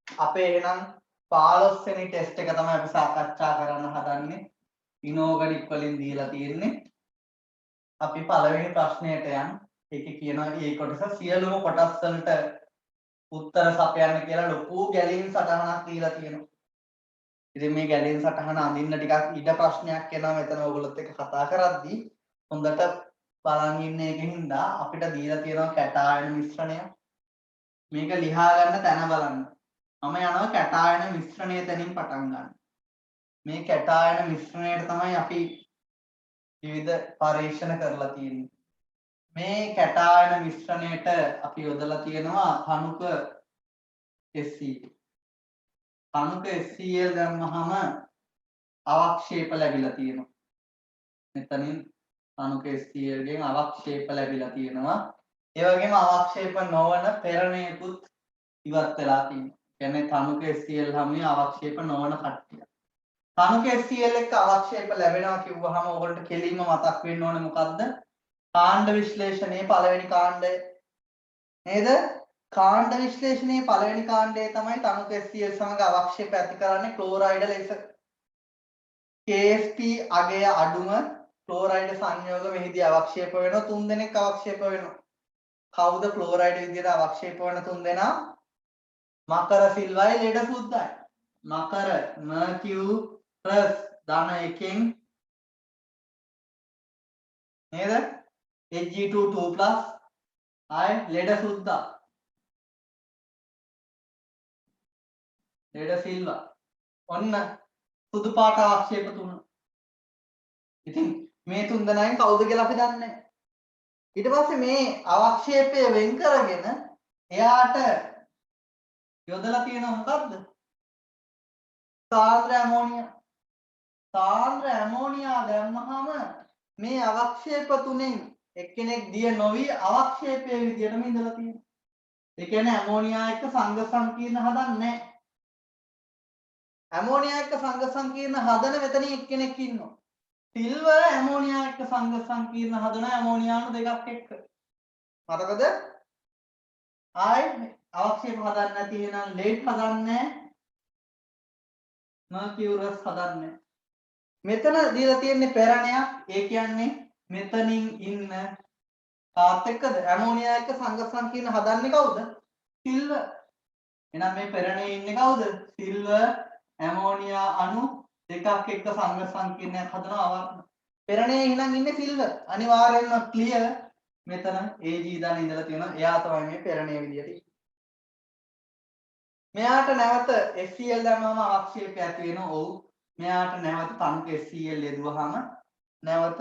අපේ එහෙනම් 15 වෙනි ටෙස්ට් එක තමයි අපි සාකච්ඡා කරන්න හදන්නේ. ඉනෝගනික් වලින් දීලා තියෙන්නේ. අපි පළවෙනි ප්‍රශ්නයට යන්. ඒකේ කියනවා මේ කොටස සියලුම කොටස් වලට උත්තර සපයන්න කියලා ලොකු ගැලීම් සටහනක් දීලා තියෙනවා. ඉතින් මේ ගැලීම් සටහන අඳින්න ටිකක් ඉඩ ප්‍රශ්නයක් එනවා මෙතන ඔයගොල්ලොත් එක්ක කතා කරද්දී. හොඳට බලන් ඉන්න එකකින්ද අපිට දීලා තියෙනවා කැටායන මිශ්‍රණය. මේක ලියා ගන්න තැන බලන්න. මම යනවා කැටායන මිශ්‍රණය තැනින් පටන් ගන්න. මේ කැටායන මිශ්‍රණයට තමයි අපි විවිධ පරීක්ෂණ කරලා තියෙන්නේ. මේ කැටායන මිශ්‍රණයට අපි යොදලා තියෙනවා කණුක SCl. කණුක SCl දැම්මහම අවක්ෂේප ලැබිලා තියෙනවා. මෙතනින් කණුක SCl ගෙන් අවක්ෂේප ලැබිලා තියෙනවා. ඒ වගේම අවක්ෂේප නොවන පෙරණයකුත් ඉවත් වෙලා තියෙනවා. කියන්නේ කණුක SCl හැමෝම අවක්ෂේප නොවන කට්ටිය. කණුක SCl එක්ක අවක්ෂේප ලැබෙනවා කිව්වහම ඔයගොල්ලන්ට කෙලින්ම මතක් වෙන්න ඕනේ මොකද්ද? කාණ්ඩ විශ්ලේෂණයේ පළවෙනි කාණ්ඩය. නේද? කාණ්ඩ විශ්ලේෂණයේ පළවෙනි කාණ්ඩය තමයි කණුක SCl සමග අවක්ෂේප ඇති කරන්නේ ක්ලෝරයිඩ් ලෙස. KSP අගය අඩුම ක්ලෝරයිඩ් සංයෝග මෙහිදී අවක්ෂේප වෙනවා. 3 දෙනෙක් අවක්ෂේප වෙනවා. කවුද ක්ලෝරයිඩ් විදියට අවක්ෂේප වෙන 3 දෙනා? මකර සිල්වයි ලෙඩ සුද්දයි. මකර මර්කියුරස් ධන එකෙන් නේද? Hg2 2+ ආය ලෙඩ සුද්දා. ලෙඩ සිල්වා. ඔන්න සුදු පාට අවක්ෂේප 3. ඉතින් මේ 3 දෙනායින් කවුද කියලා අපි දන්නේ නැහැ. ඊට පස්සේ මේ අවක්ෂේපය වෙන් කරගෙන එයාට යොදලා තියෙනවා මොකද්ද? සාන්ද්‍ර ඇමෝනියා. සාන්ද්‍ර ඇමෝනියා දැම්මහම මේ අවක්ෂේප තුනෙන් එක්කෙනෙක් දිය නොවි අවක්ෂේපයේ විදියටම ඉඳලා තියෙනවා. ඒ කියන්නේ ඇමෝනියා එක්ක සංඝ සංකීර්ණ හදන්නේ නැහැ. ඇමෝනියා එක්ක සංඝ සංකීර්ණ හදන මෙතන එක්කෙනෙක් ඉන්නවා. සිල්වර් ඇමෝනියා එක්ක සංඝ සංකීර්ණ හදන ඇමෝනියාණු දෙකක් එක්ක. මතකද? ආයි අවක්ෂේප හදන්න නැති එහෙනම් ලේට් හදන්නේ මර්කියුරස් හදන්නේ. මෙතන දීලා තියෙන්නේ පෙරණයක්. ඒ කියන්නේ මෙතනින් ඉන්න කාත් එක්කද ඇමෝනියා එක්ක සංඝ සංකීර්ණ හදන්නේ කවුද? සිල්වර්. එහෙනම් මේ පෙරණේ ඉන්නේ කවුද? සිල්වර් ඇමෝනියා අණු දෙකක් එක්ක සංඝ සංකීර්ණයක් හදනවා ආවර්ණ. පෙරණේ එහෙනම් ඉන්නේ සිල්වර්. අනිවාර්යෙන්ම ක්ලියර්. මෙතන Ag දාන ඉඳලා තියෙනවා. එයා තමයි මේ පෙරණේ විදියට. මෙයාට නැවත SCl දැම්මම අවක්ෂේපය ඇති වෙනවා. ඔව්. මෙයාට නැවත කණුක SCl යෙදුවහම නැවත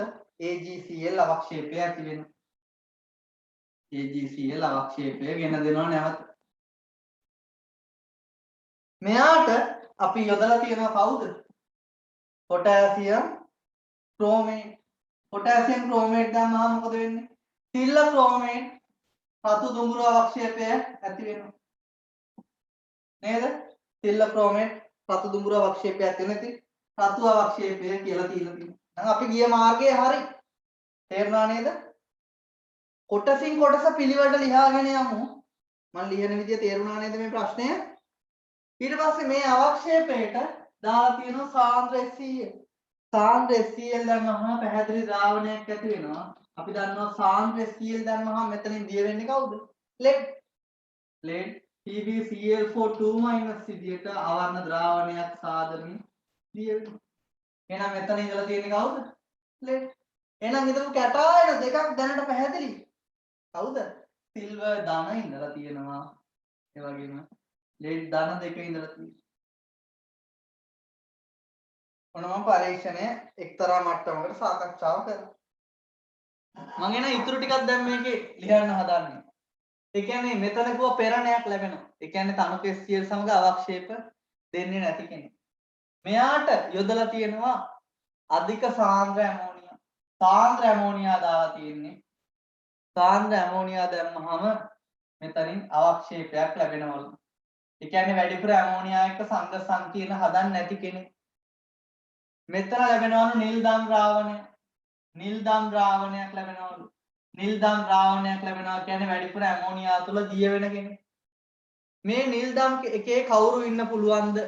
AgCl අවක්ෂේපය ඇති වෙනවා. AgCl අවක්ෂේපය ගෙන දෙනවා නැවත. මෙයාට අපි යොදලා තියෙනවා කවුද? පොටෑසියම් ක්‍රෝමේට්. පොටෑසියම් ක්‍රෝමේට් දැම්මම මොකද වෙන්නේ? සිල්ල ක්‍රෝමේට් රතු දුඹුරු අවක්ෂේපය ඇති වෙනවා. නේද? සිල්ල ක්‍රෝමේට් රතු දුඹුරු අවක්ෂේපය ඇති වෙන ඉතින් රතු අවක්ෂේපය කියලා තියලා තියෙනවා. දැන් අපි ගිය මාර්ගයේ හරි. තේරුණා නේද? කොටසින් කොටස පිළිවෙලට ලියාගෙන යමු. මම ලියන විදිය තේරුණා නේද මේ ප්‍රශ්නය? ඊට පස්සේ මේ අවක්ෂේපයට දාලා තියෙනවා සාන්ද්‍ර SCl. සාන්ද්‍ර SCl දැම්මම පැහැදිලි ද්‍රාවණයක් ඇති වෙනවා. අපි දන්නවා සාන්ද්‍ර SCl දැම්මම මෙතනින් දිය වෙන්නේ කවුද? ලෙඩ්. ලෙඩ් PbCl4 2- විදියට ආවරණ ද්‍රාවණයක් සාදමින් දිය වෙනවා. එහෙනම් මෙතන ඉඳලා තියෙන්නේ කවුද? ලෙඩ්. එහෙනම් හිතමු කැටායන දෙකක් දැනට පැහැදිලි. කවුද? සිල්වර් ධන ඉඳලා තියෙනවා. ඒ වගේම ලෙඩ් ධන දෙක ඉඳලා තියෙනවා. මොනම පරීක්ෂණය එක්තරා මට්ටමකට සාකච්ඡාව කරනවා. මම එන ඉතුරු ටිකක් දැන් මේකේ ලියන්න හදන්නේ. ඒ කියන්නේ මෙතන කිව්ව පෙරණයක් ලැබෙනවා. ඒ කියන්නේ කණුක SCl සමග අවක්ෂේප දෙන්නේ නැති කෙනෙක්. මෙයාට යොදලා තියෙනවා අධික සාන්ද්‍ර ඇමෝනියා. සාන්ද්‍ර ඇමෝනියා දාලා තියෙන්නේ. සාන්ද්‍ර ඇමෝනියා දැම්මහම මෙතනින් අවක්ෂේපයක් ලැබෙනවලු. ඒ කියන්නේ වැඩිපුර ඇමෝනියා එක්ක සංඝ සංකීර්ණ හදන්න නැති කෙනෙක්. මෙතන ලැබෙනවලු නිල් දම් ද්‍රාවණය. නිල් දම් ද්‍රාවණයක් ලැබෙනවලු. නිල් දම් ද්‍රාවණයක් ලැබෙනවා කියන්නේ වැඩිපුර ඇමෝනියා තුල දිය වෙන කෙනෙක්. මේ නිල් දම් එකේ කවුරු ඉන්න පුළුවන්ද?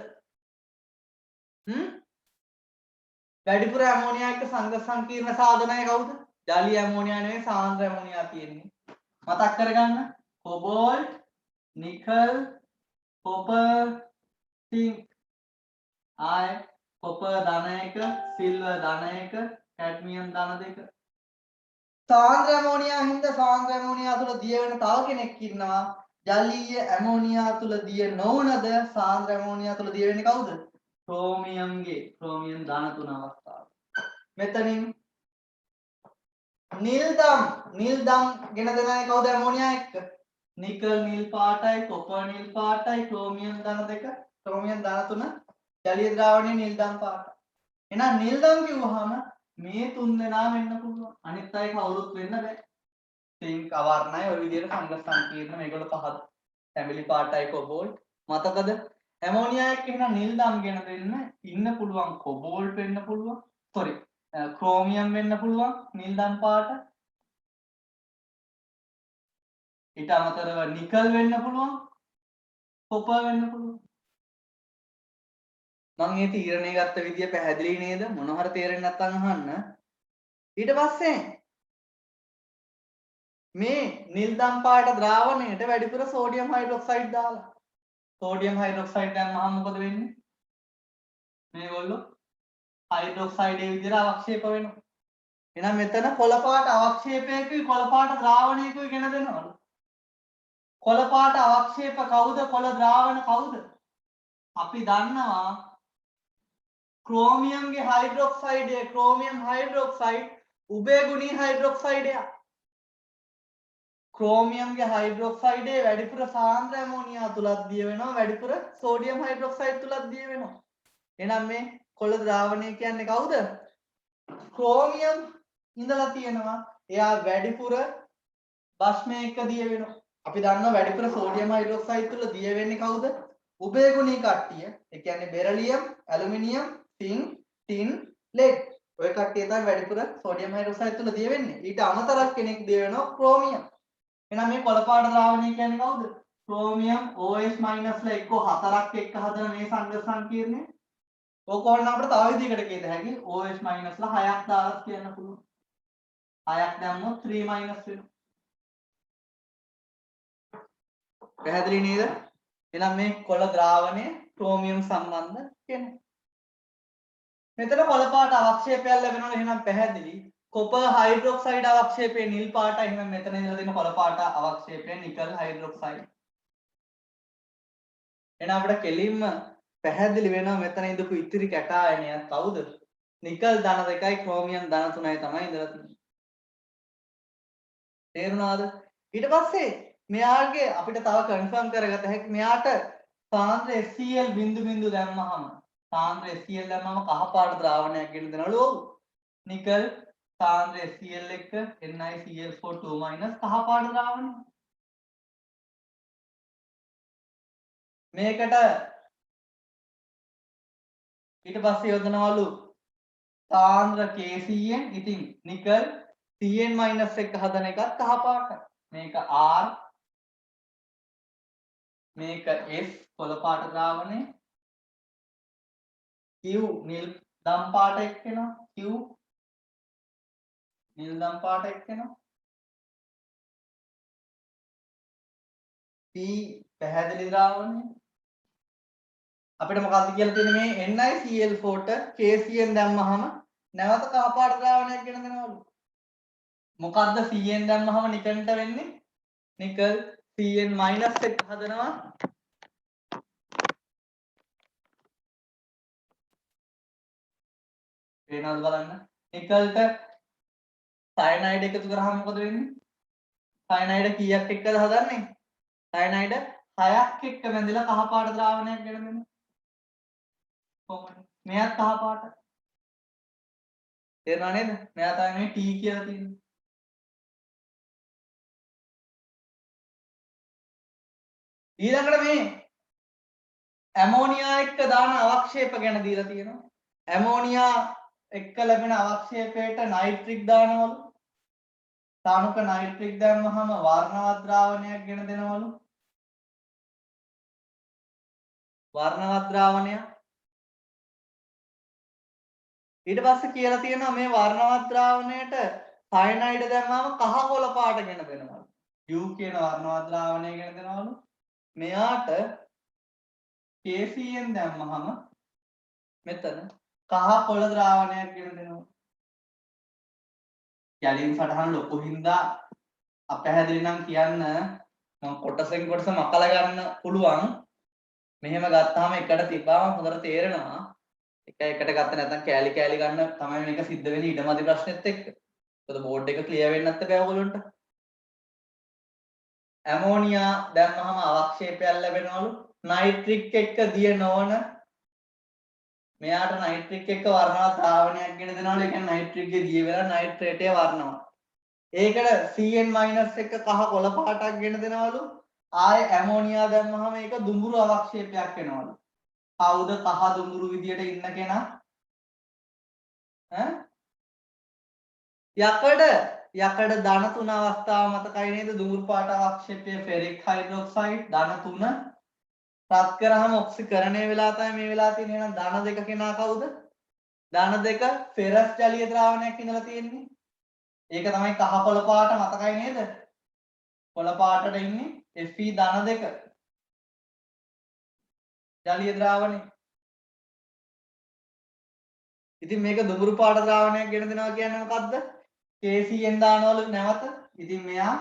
වැඩිපුර ඇමෝනියා එක්ක සංඝ සංකීර්ණ සාධනය කවුද? ජලීය ඇමෝනියා නෙවෙයි සාන්ද්‍ර ඇමෝනියා තියෙන්නේ. මතක් කරගන්න. කොබෝල්ට්, නිකල්, කොපර්, සිංක්. ආය කොපර් ධන 1, සිල්වර් ධන 1, කැඩ්මියම් ධන 2. සාන්ද්‍ර ඇමෝනියා හින්දා සාන්ද්‍ර ඇමෝනියා තුල දිය වෙන තව කෙනෙක් ඉන්නවා. ජලීය ඇමෝනියා තුල දිය නොවනද සාන්ද්‍ර ඇමෝනියා තුල දිය වෙන්නේ කවුද? ක්‍රෝමියම්ගේ ක්‍රෝමියම් ධන 3 අවස්ථාව. මෙතනින් නිල් දම් ගෙන දෙනයි කවුද ඇමෝනියා එක්ක? නිකල් නිල් පාටයි, කොපර් නිල් පාටයි, ක්‍රෝමියම් ධන 2, ක්‍රෝමියම් ධන 3, ජලීය ද්‍රාවණයේ නිල් දම් පාටයි. එහෙනම් නිල් දම් කිව්වහම මේ තුන් දෙනාම වෙන්න පුළුවන්. අනිත් අය කවුරුත් වෙන්න බෑ. සිංක් අවර්ණයි ඔය විදිහට සංඝ සංකීර්ණ මේගොල්ලෝ පහත් ෆැමිලි පාටයි කොබෝල්ට්. මතකද? ඇමෝනියා එක්ක එහෙනම් නිල් දම් ගෙන දෙන්න ඉන්න පුළුවන් කොබෝල්ට් වෙන්න පුළුවන්. සෝරි ක්‍රෝමියම් වෙන්න පුළුවන් නිල් දම් පාට. ඊට අමතරව නිකල් වෙන්න පුළුවන්. කොපර් වෙන්න පුළුවන්. මම මේ තීරණය ගත්ත විදිය පැහැදිලි නේද? මොන හරි තේරෙන්නේ නැත්නම් අහන්න. ඊට පස්සේ මේ නිල් දම් පාට ද්‍රාවණයට වැඩිපුර සෝඩියම් හයිඩ්‍රොක්සයිඩ් දාලා. සෝඩියම් හයිඩ්‍රොක්සයිඩ් දැම්මහම මොකද වෙන්නේ? මේගොල්ලෝ හයිඩ්‍රොක්සයිඩ් ඒ විදිහට අවක්ෂේප වෙනවා. එහෙනම් මෙතන කොළ පාට අවක්ෂේපයකුයි කොළ පාට ද්‍රාවණයකුයි ගෙන දෙනවලු. කොළ පාට අවක්ෂේප කවුද? කොළ ද්‍රාවණ කවුද? අපි දන්නවා ක්‍රෝමියම්ගේ හයිඩ්‍රොක්සයිඩය ක්‍රෝමියම් හයිඩ්‍රොක්සයිඩ් උභයගුණී හයිඩ්‍රොක්සයිඩයක්. ක්‍රෝමියම්ගේ හයිඩ්‍රොක්සයිඩේ වැඩිපුර සාන්ද්‍ර ඇමෝනියා තුලත් දිය වෙනවා වැඩිපුර සෝඩියම් හයිඩ්‍රොක්සයිඩ් තුලත් දිය වෙනවා. එහෙනම් මේ කොළ ද්‍රාවණය කියන්නේ කවුද? ක්‍රෝමියම් ඉඳලා තියෙනවා. එයා වැඩිපුර භස්මය එක්ක දිය වෙනවා. අපි දන්නවා වැඩිපුර සෝඩියම් හයිඩ්‍රොක්සයිඩ් තුල දිය වෙන්නේ කවුද? උභයගුණී කට්ටිය. ඒ කියන්නේ beryllium, aluminium, sync, tin, lead. ඔය කට්ටිය තමයි වැඩිපුර සෝඩියම් හයිඩ්‍රොක්සයිඩ් තුල දිය වෙන්නේ. ඊට අමතරව කෙනෙක් දිය වෙනවා ක්‍රෝමියම්. එහෙනම් මේ කොළ පාට ද්‍රාවණය කියන්නේ කවුද? ක්‍රෝමියම් OH- ලා එක්ක 4ක් එක්ක හදන මේ සංඝ සංකීර්ණය. ඕක ඕන අපිට තව විදිහකට කියද හැකි OH- ලා 6ක් දාලා කියන්න පුළුවන්. 6ක් දැම්මොත් 3- වෙනවා. පැහැදිලි නේද? එහෙනම් මේ කොළ ද්‍රාවණය ක්‍රෝමියම් සම්බන්ධ කෙනෙක්. මෙතන කොළ පාට අවක්ෂේපයක් ලැබෙනවා එහෙනම් පැහැදිලි. කොපර් හයිඩ්‍රොක්සයිඩ් අවක්ෂේපයේ නිල් පාටයි. එහෙනම් මෙතන ඉඳලා තියෙන කොළ පාට අවක්ෂේපයේ නිකල් හයිඩ්‍රොක්සයිඩ්. එහෙනම් අපිට කෙලින්ම පැහැදිලි වෙනවා මෙතන ඉඳපු ඉතිරි කැටායනය කවුද? නිකල් ධන 2යි ක්‍රෝමියම් ධන 3යි තමයි ඉඳලා තියෙන්නේ. තේරුණාද? ඊට පස්සේ මෙයාගේ අපිට තව කන්ෆර්ම් කරගත හැකි මෙයාට සාන්ද්‍ර HCl බිඳු බිඳු දැම්මහම සාන්ද්‍ර HCl දැම්මම කහ පාට ද්‍රාවණයක් ගෙන දෙනවලු. නිකල් සාන්ද්‍ර HCl එක්ක NiCl4 2- කහ පාට ද්‍රාවණය. මේකට ඊට පස්සේ යොදනවලු සාන්ද්‍ර KCN. ඉතින් නිකල් Cn- එක හදන එකත් කහ පාටයි. මේක R මේක S කොළ පාට ද්‍රාවණය. Q නිල් දම් පාට එක්කෙනවා. Q නිල් දම් පාට එක්කෙනවා. P පැහැදිලි ද්‍රාවණය. අපිට මොකක්ද කියලා තියෙන්නේ මේ NiCl4ට KCN දැම්මහම නැවත කහ පාට ද්‍රාවණයක් ගෙන දෙනවලු. මොකද්ද Cn දැම්මහම නිකන්ට වෙන්නේ? නිකල් Cn- එක හදනවා. වෙනවද බලන්න. නිකල්ට සයනයිඩ් එකතු කරාම මොකද වෙන්නේ? සයනයිඩ් කීයක් එක්කද හදන්නේ? සයනයිඩ් 6ක් එක්ක බැඳලා කහ පාට ද්‍රාවණයක් ගෙන දෙනවා. කොහොමද? මෙයත් කහ පාට. තේරුණා නේද? මෙයා තමයි මේ T කියලා තියෙන්නේ. ඊළඟට මේ ඇමෝනියා එක්ක දාන අවක්ෂේප ගැන දීලා තියෙනවා. ඇමෝනියා එක්ක ලැබෙන අවක්ෂේපයට නයිට්‍රික් දානවලු. තනුක නයිට්‍රික් දැම්මහම වර්ණවත් ද්‍රාවණයක් ගෙන දෙනවලු. වර්ණවත් ද්‍රාවණය. ඊට පස්සේ කියලා තියෙනවා මේ වර්ණවත් ද්‍රාවණයට සයනයිඩ් දැම්මම කහ කොළ පාට ගෙන දෙනවා. U කියන වර්ණවත් ද්‍රාවණය ගෙන දෙනවලු. මෙයාට KCN දැම්මහම මෙතන කහ කොළ ද්‍රාවණයක් ගෙන දෙනවා. යලින් සටහන ලොකු හින්දා අපැහැදිලි නම් කියන්න මම කොටසෙන් කොටස මකලා ගන්න පුළුවන්. මෙහෙම ගත්තාම එකට තිබ්බාම හොඳට තේරෙනවා. එක එකට ගත්ත නැත්නම් කෑලි කෑලි ගන්න තමයි මේක සිද්ධ වෙන්නේ ඊටමදි ප්‍රශ්නෙත් එක්ක. මොකද බෝඩ් එක ක්ලියර් වෙන්නේ නැත්නම් බෑ ඔයගොල්ලන්ට. ඇමෝනියා දැම්මහම අවක්ෂේපයක් ලැබෙනවලු. නයිට්‍රික් එක්ක දිය නොවන මෙයාට නයිට්‍රික් එක්ක වර්ණවත් ද්‍රාවණයක් ගෙන දෙනවලු. ඒ කියන්නේ නයිට්‍රික්ගේ දිය වෙලා නයිට්‍රේටය වර්ණවත්. ඒකට CN- එක කහ කොළ පාටක් ගෙන දෙනවලු. ආයේ ඇමෝනියා දැම්මහම ඒක දුඹුරු අවක්ෂේපයක් වෙනවලු. කවුද කහ දුඹුරු විදියට ඉන්න කෙනා? යකඩ ධන 3 අවස්ථාව මතකයි නේද? දුඹුරු පාට අවක්ෂේපයේ ෆෙරික් හයිඩ්‍රොක්සයිඩ් ධන 3 රත් කරාම ඔක්සිකරණය වෙලා තමයි මේ වෙලා තියෙන්නේ. එහෙනම් ධන 2 කෙනා කවුද? ධන 2 ෆෙරස් ජලීය ද්‍රාවණයක් ඉඳලා තියෙන්නේ. ඒක තමයි කහ කොළ පාට මතකයි නේද? කොළ පාටට ඉන්නේ Fe ධන 2 ජලීය ද්‍රාවණය. ඉතින් මේක දුඹුරු පාට ද්‍රාවණයක් ගෙන දෙනවා කියන්නේ මොකද්ද? KCN දානවලු නැවත. ඉතින් මෙයා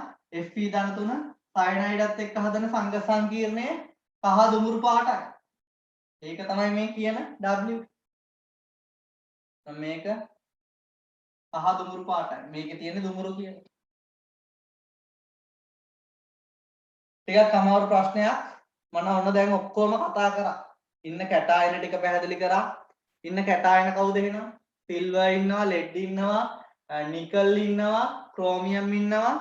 Fe ධන 3 සයනයිඩත් එක්ක හදන සංඝ සංකීර්ණය කහ දුඹුරු පාටයි. ඒක තමයි මේ කියන W. මේක කහ දුඹුරු පාටයි. මේකේ තියෙන දුඹුරු කියන්නේ. ටිකක් අමාරු ප්‍රශ්නයක්. මම ඔන්න දැන් ඔක්කොම කතා කරා. ඉන්න කැටායන ටික පැහැදිලි කරා. ඉන්න කැටායන කවුද එහෙනම්? සිල්වර් ඉන්නවා, ලෙඩ් ඉන්නවා, නිකල් ඉන්නවා, ක්‍රෝමියම් ඉන්නවා,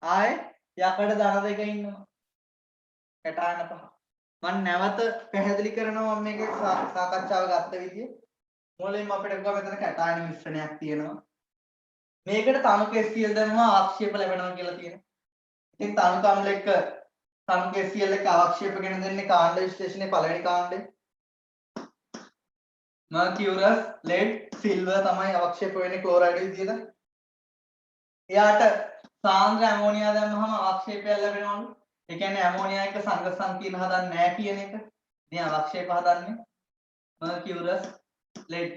ආයේ යකඩ ධන 2 ඉන්නවා. කැටායන පහ. මම නැවත පැහැදිලි කරනවා මම මේක සාකච්ඡාව ගත්ත විදිය. මුලින්ම අපිට ගියා මෙතන කැටායන මිශ්‍රණයක් තියෙනවා. මේකට තණු KCl දැම්මම ආක්ෂේප ලැබෙනවා කියලා තියෙනවා. ඉතින් තණු කම්ල එක්ක තණු KCl එක අවක්ෂේප ගෙන දෙන්නේ කාණ්ඩ විශ්ලේෂණයේ පළවෙනි කාණ්ඩේ. මර්කියුරස්, ලෙඩ්, සිල්වර් තමයි අවක්ෂේප වෙන්නේ ක්ලෝරයිඩ් විදියට. එයාට සාන්ද්‍ර ඇමෝනියා දැම්මම අවක්ෂේපයක් ලැබෙනවලු. ඒ කියන්නේ ඇමෝනියා එක්ක සංඝ සංකීර්ණ හදන්නේ නැහැ කියන එක. ඉතින් අවක්ෂේප හදන්නේ මර්කියුරස්, ලෙඩ්.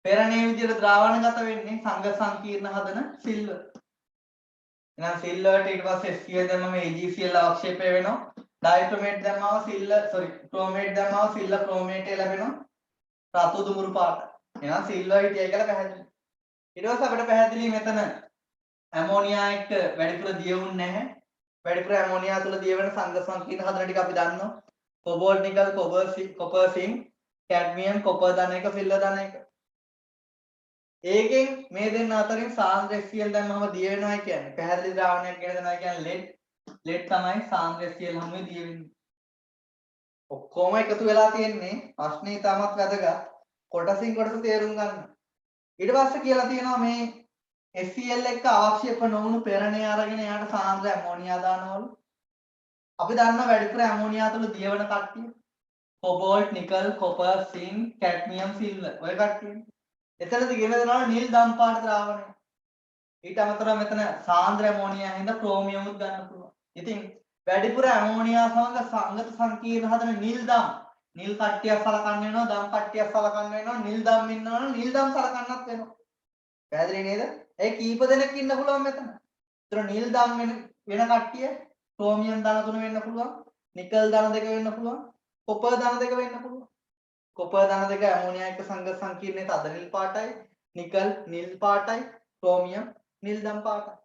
පෙරණේ විදියට ද්‍රාවණගත වෙන්නේ සංඝ සංකීර්ණ හදන සිල්වර්. එහෙනම් සිල්වර්ට ඊට පස්සේ HCl දැම්මම AgCl අවක්ෂේපය වෙනවා. ඩයික්‍රොමේට් දැම්මම ක්‍රෝමේට් දැම්මම සිල්ල ක්‍රෝමේටය ලැබෙනවා. රතු දුඹුරු පාට. එහෙනම් සිල්වර් හිටියයි කියලා පැහැදිලි. ඊට පස්සේ අපිට පැහැදිලි මෙතන ඇමෝනියා එක්ක වැඩිපුර දියුන්නේ නැහැ. වැඩිපුර ඇමෝනියා තුල දිය වෙන සංඝ සංකීර්ණ හදන ටික අපි දන්නවා. Cobalt nickel copper zinc cadmium copper ධන 1 සිල්වර් ධන 1. ඒකෙන් මේ දෙන්න අතරින් සාන්ද්‍ර HCl දැම්මම දිය වෙනවා කියන්නේ පැහැදිලි ද්‍රාවණයක් ගෙන දෙනවා කියන්නේ ලෙඩ් තමයි සාන්ද්‍ර HCl හැමෝම දිය වෙන්නේ. ඔක්කොම එකතු වෙලා තියෙන්නේ ප්‍රශ්නේ තාමත් වැදගත් කොටසින් කොටස තේරුම් ගන්න. ඊට පස්සේ කියලා තියෙනවා මේ HCl එක්ක අවක්ෂේප නොවුණු පෙරණේ අරගෙන යාට සාන්ද්‍ර ඇමෝනියා දානවලු. අපි දන්නවා වැඩිපුර ඇමෝනියා තුල දියවන කට්ටිය cobalt nickel copper zinc cadmium silver ඔය කට්ටිය. එතනදී ගෙන දෙනවා නිල් දම් පාට ද්‍රාවණය. ඊට අමතරව මෙතන සාන්ද්‍ර ඇමෝනියා හින්දා ක්‍රෝමියම් උත් ගන්න පුළුවන්. ඉතින් වැඩිපුර ඇමෝනියා සමග සංගත සංකීර්ණ හදන නිල් දම් නිල් කට්ටියක් සලකන්න වෙනවා දම් කට්ටියක් සලකන්න වෙනවා නිල් දම් ඉන්නවනම් නිල් දම් සලකන්නත් වෙනවා. පැහැදිලි නේද? ඒ කීප දෙනෙක් ඉන්න පුළුවන් මෙතන. ඒතර නිල් දම් වෙන කට්ටිය ක්‍රෝමියම් ධන 3 වෙන්න පුළුවන්, නිකල් ධන 2 වෙන්න පුළුවන්, කොපර් ධන 2 වෙන්න පුළුවන්. කොපර් ධන 2 ඇමෝනියා එක්ක සංගත සංකීර්ණයේ තද නිල් පාටයි, නිකල් නිල් පාටයි, ක්‍රෝමියම් නිල් දම් පාටයි.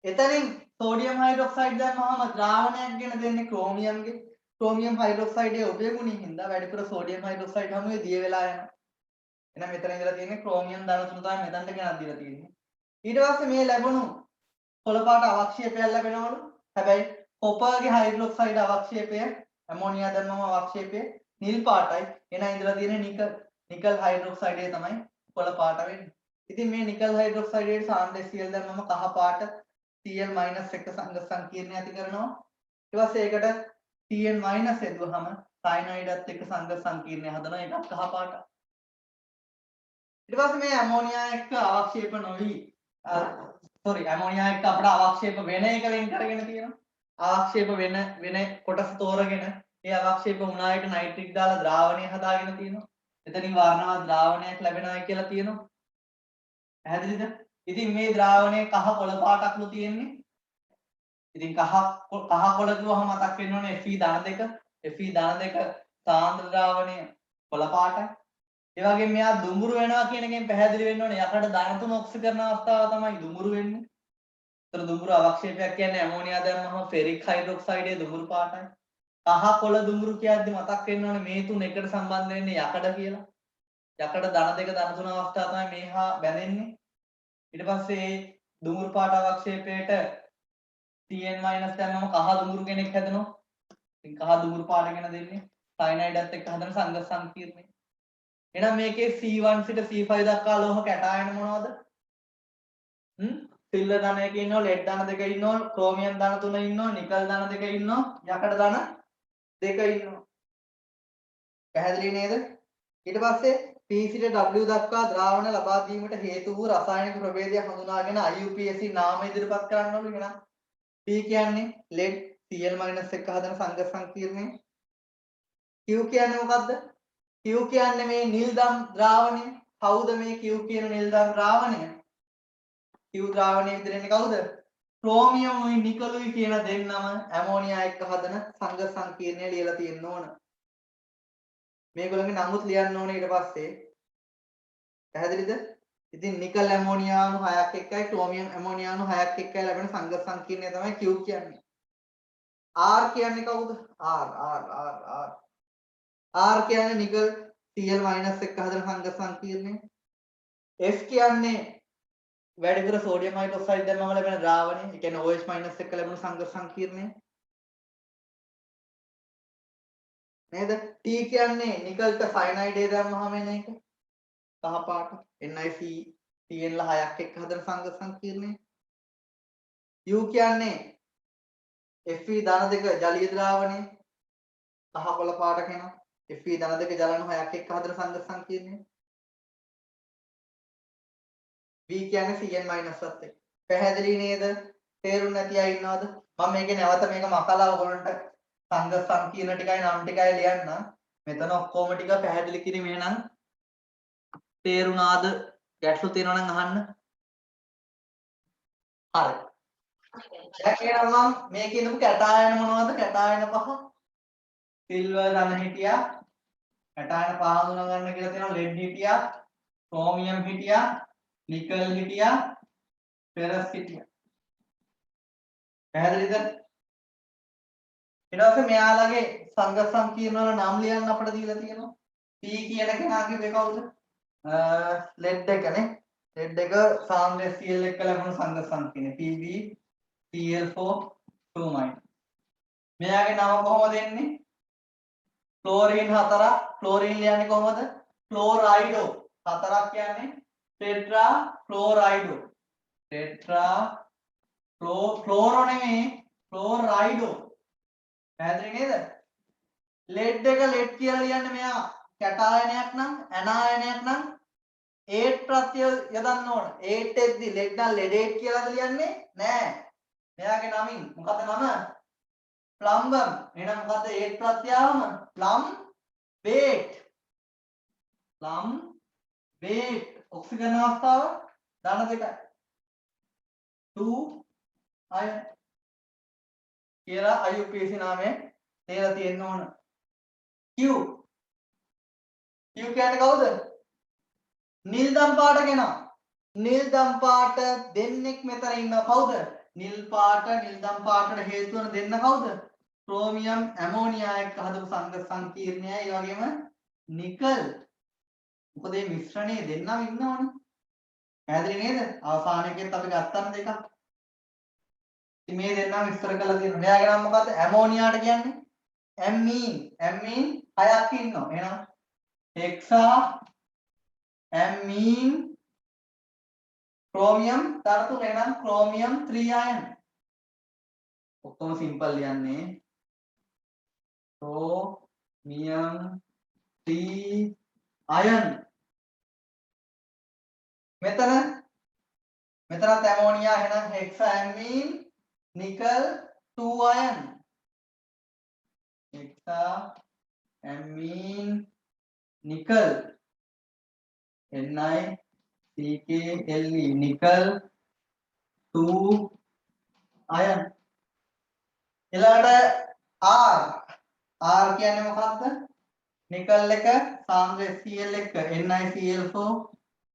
එතනින් සෝඩියම් හයිඩ්‍රොක්සයිඩ් දැම්මම ද්‍රාවණයක් ගෙන දෙන්නේ ක්‍රෝමියම්ගේ. ක්‍රෝමියම් හයිඩ්‍රොක්සයිඩයේ උභය ගුණින් හින්දා වැඩිපුර සෝඩියම් හයිඩ්‍රොක්සයිඩ් හැමෝම දිය වෙලා යනවා. එහෙනම් මෙතන ඉඳලා තියෙන්නේ ක්‍රෝමියම් ධන 3 තමයි මෙතනට ගෙනත් දීලා තියෙන්නේ. ඊට පස්සේ මේ ලැබුණු කොළ පාට අවක්ෂේපයක් ලැබෙනවලු. හැබැයි කොපර්ගේ හයිඩ්‍රොක්සයිඩ් අවක්ෂේපය ඇමෝනියා දැම්මම අවක්ෂේපය නිල් පාටයි. එහෙනම් ඉඳලා තියෙන්නේ නිකල් හයිඩ්‍රොක්සයිඩය තමයි කොළ පාට වෙන්නේ. ඉතින් මේ නිකල් හයිඩ්‍රොක්සයිඩයේ සාන්ද්‍රය Cl දැම්මම කහ පාට Cl- එක සංඝ සංකීර්ණය ඇති කරනවා. ඊට පස්සේ ඒකට Tn minus යදුවහම සයනයිඩත් එක්ක සංගත සංකීර්ණය හදනවා ඒකත් කහ පාට. ඊට පස්සේ මේ ඇමෝනියා එක්ක අවක්ෂේප නොවි ඇමෝනියා එක්ක අපිට අවක්ෂේප වෙන එක වෙන් කරගෙන තියෙනවා. අවක්ෂේප වෙන කොටස තෝරගෙන ඒ අවක්ෂේප වුණායට නයිට්‍රික් දාලා ද්‍රාවණය හදාගෙන තියෙනවා. එතනින් වර්ණවත් ද්‍රාවණයක් ලැබෙනවා කියලා තියෙනවා. පැහැදිලිද? ඉතින් මේ ද්‍රාවණය කහ කොළ පාටක්ලු තියෙන්නේ. ඉතින් කහ කොළ කිව්වහම මතක් වෙන්න ඕනේ Fe ධන දෙක. Fe ධන දෙක සාන්ද්‍ර ද්‍රාවණය කොළ පාටයි. ඒ වගේම මෙයා දුඹුරු වෙනවා කියන එකෙන් පැහැදිලි වෙන්න ඕනේ යකඩ ධන තුන ඔක්සිකරණ අවස්ථාව තමයි දුඹුරු වෙන්නේ. ඒතර දුඹුරු අවක්ෂේපයක් කියන්නේ ඇමෝනියා දැම්මම ෆෙරික් හයිඩ්‍රොක්සයිඩයේ දුඹුරු පාටයි. කහ කොළ දුඹුරු කියද්දි මතක් වෙන්න ඕනේ මේ තුන එකට සම්බන්ධ වෙන්නේ යකඩ කියලා. යකඩ ධන දෙක ධන තුන අවස්ථාව තමයි මේ හා බැඳෙන්නේ. ඊට පස්සේ දුඹුරු පාට අවක්ෂේපයට Tn minus දැම්මම කහ දුඹුරු කෙනෙක් හැදෙනවා. ඉතින් කහ දුඹුරු පාට ගැන දෙන්නේ සයනයිඩත් එක්ක හදන සංගත සංකීර්ණය. එහෙනම් මේකේ C1 සිට C5 දක්වා ලෝහ කැටායන මොනවද? සිල්වර් ධන එකක ඉන්නවා, ලෙඩ් ධන දෙක ඉන්නවා, ක්‍රෝමියම් ධන 3 ඉන්නවා, නිකල් ධන දෙක ඉන්නවා, යකඩ ධන දෙක ඉන්නවා. පැහැදිලි නේද? ඊට පස්සේ P සිට W දක්වා ද්‍රාවණ ලබා දීමට හේතු වූ රසායනික ප්‍රභේදය හඳුනාගෙන IUPAC නාම ඉදිරිපත් කරන්න ඕනේ. එහෙනම් P කියන්නේ lead Cl- එක්ක හදන සංගත සංකීර්ණය. Q කියන්නේ මොකද්ද? Q කියන්නේ මේ නිල්දම් ද්‍රාවණය. කවුද මේ Q කියන නිල්දම් ද්‍රාවණය? Q ද්‍රාවණය විදිහට කවුද? ක්‍රෝමියමුයි නිකලුයි කියන දෙන්නම ඇමෝනියා එක්ක හදන සංගත සංකීර්ණය ලියලා තියෙන්න ඕන. මේගොල්ලන්ගේ නමුත් ලියන්න ඕනේ ඊට පස්සේ. පැහැදිලිද? ඉතින් නිකල් ඇමෝනියානු 6ක් එක්කයි ක්‍රෝමියම් ඇමෝනියානු 6ක් එක්කයි ලැබෙන සංගත සංකීර්ණය තමයි Q කියන්නේ. R කියන්නේ කවුද? R කියන්නේ නිකල් Cl- එක්ක හදන සංගත සංකීර්ණය. S කියන්නේ වැඩිපුර සෝඩියම් හයිඩ්‍රොක්සයිඩ් දැම්මම ලැබෙන ද්‍රාවණය. ඒ කියන්නේ OH- එක්ක ලැබෙන සංගත සංකීර්ණය. නේද? T කියන්නේ නිකල්ට සයනයිඩේ දැම්මම එන එක. කහ පාට NiCTN ලා 6ක් එක්ක හදන සංගත සංකීර්ණය. U කියන්නේ Fe ධන දෙක ජලීය ද්‍රාවණය. කහ කොළ පාට කෙනා. Fe ධන දෙක ජලණු 6ක් එක්ක හදන සංගත සංකීර්ණය. V කියන්නේ Cn- වත් එක්ක. පැහැදිලි නේද? තේරුම් නැති අය ඉන්නවද? මම මේකේ නැවත මේක මකලා ඔයගොල්ලන්ට සංගත සංකීර්ණ ටිකයි නම් ටිකයි ලියන්න. මෙතන ඔක්කොම ටික පැහැදිලි කිරීම එහෙනම් තේරුණාද? ගැටලු තියෙනවා නම් අහන්න. හරි. දැන් කියනවා මම මේකේ ඉඳපු කැටායන මොනවද? කැටායන පහ. සිල්වර් ධන හිටියා. කැටායන පහ හඳුනා ගන්න කියලා තියෙනවා. ලෙඩ් හිටියා. ක්‍රෝමියම් හිටියා. නිකල් හිටියා. ෆෙරස් හිටියා. පැහැදිලිද? ඊට පස්සේ මෙයාලගේ සංගත සංකීර්ණ වල නම් ලියන්න අපිට දීලා තියෙනවා. P කියන කෙනා කිව්වේ කවුද? ලෙඩ් එකනේ. ලෙඩ් එක සාන්ද්‍රය Cl එක්ක ලැබුණු සංගත සංකීර්ණය. Pb Cl4 2-. මෙයාගේ නම කොහොමද එන්නේ? ක්ලෝරින් 4ක්. ක්ලෝරින් ලියන්නේ කොහොමද? ක්ලෝරයිඩෝ. 4ක් කියන්නේ ටෙට්‍රා ක්ලෝරයිඩෝ. ටෙට්‍රා ක්ලෝරෝ නෙමෙයි ක්ලෝරයිඩෝ. පැහැදිලි නේද? ලෙඩ් එක ලෙඩ් කියලා ලියන්නේ මෙයා කැටායනයක් නම් ඇනායනයක් නම් ඒට් ප්‍රත්‍ය යොදන්න ඕන. ඒට් එද්දි ලෙඩ් නම් ලෙඩේට් කියලාද ලියන්නේ? නෑ. මෙයාගේ නමින් මොකද නම? ප්ලම්බම්. එහෙනම් මොකද ඒට් ප්‍රත්‍යාවම? Plumbate. Plumbate. Oxygen අවස්ථාව ධන දෙකයි. 2 අයන කියලා IUPAC නාමයෙන් ලියලා තියෙන්න ඕන. Q කියන්නේ කවුද? නිල්දම් පාට කෙනා. නිල්දම් පාට දෙන්නෙක් මෙතන ඉන්නවා. කවුද? නිල් පාට නිල්දම් පාටට හේතු වෙන දෙන්න කවුද? ක්‍රෝමියම් ඇමෝනියා එක්ක හදපු සංගත සංකීර්ණයයි ඒ වගේම නිකල්. මොකද මේ මිශ්‍රණයේ දෙන්නම ඉන්නවනේ. පැහැදිලි නේද? අවසාන එකෙත් අපි ගත්තම දෙකක්. ඉතින් මේ දෙන්නම විස්තර කරලා තියෙනවා. මෙයාගේ නම මොකද්ද? ඇමෝනියාට කියන්නේ ඇම්මීන් 6ක් ඉන්නවා. එහෙනම් හෙක්සා ඇම්මීන් ක්‍රෝමියම් තරතු එහෙනම් ක්‍රෝමියම් 3 අයන්. ඔක්කොම සිම්පල් ලියන්නේ. chromium T iron මෙතනත් ඇමෝනියා එහෙනම් hexaamine nickel 2 iron hexaamine nickel NiCkLe nickel 2 iron ඊළඟට R කියන්නේ මොකක්ද නිකල් එක සාන්ද්‍රය Cl එක NiCl4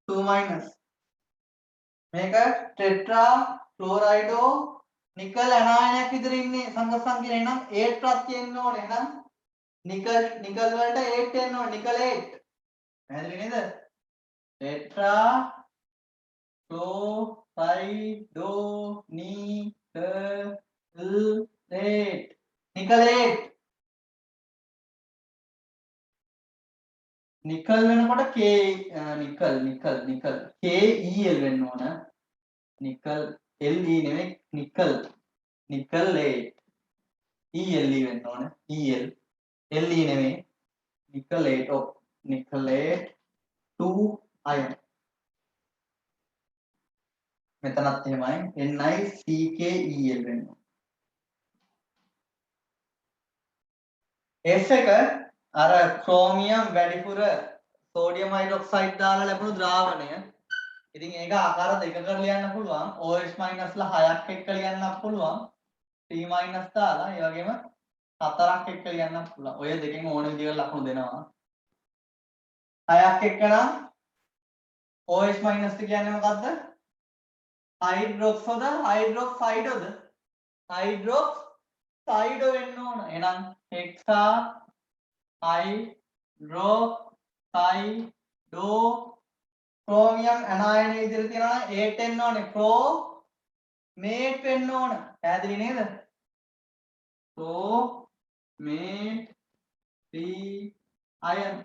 2 minus මේක ටෙට්‍රා ක්ලෝරයිඩෝ නිකල් ඇනායනයක් විතර ඉන්නේ සංඝ සංකීර්ණ එහෙනම් 8 ප්‍රත්‍යයෙන් ඕනේ එහෙනම් නිකල් වලට 8 එන්න ඕනේ නිකල් 8 පැහැදිලි නේද ටෙට්‍රා ක්ලෝරයිඩෝ නිකලේට් නිකලේට් නිකල් වෙනකොට K නිකල් KEL වෙන්න ඕන නිකල් LE නෙමෙයි නිකලේට් ELE වෙන්න ඕන EL LE නෙමෙයි නිකලේට් නිකලේට් 2 iron මෙතනත් එහෙමයි NiCkEl වෙන්න ඕන S එක අර ක්‍රෝමියම් වැඩිපුර සෝඩියම් හයිඩ්‍රොක්සයිඩ් දාලා ලැබුණු ද්‍රාවණය. ඉතින් ඒක ආකාර දෙකකට ලියන්න පුළුවන්. OH- ලා 6ක් එක්ක ලියන්නත් පුළුවන්. 3- දාලා ඒ වගේම 4ක් එක්ක ලියන්නත් පුළුවන්. ඔය දෙකෙන් ඕන විදිහට ලකුණු දෙනවා. 6ක් එක්ක නම් OH- කියන්නේ මොකද්ද? හයිඩ්‍රොක්සෝද හයිඩ්‍රොක්සයිඩෝද? හයිඩ්‍රොක්සයිඩෝ වෙන්න ඕන. එහෙනම් හෙක්සා හයිඩ්‍රොක්සයිඩෝ ක්‍රෝමියම් ඇනායන විදිහට තියනවා 8 එන්න ඕනේ ක්‍රෝමේට් වෙන්න ඕන පැහැදිලි නේද ක්‍රෝමේට් 3 අයන්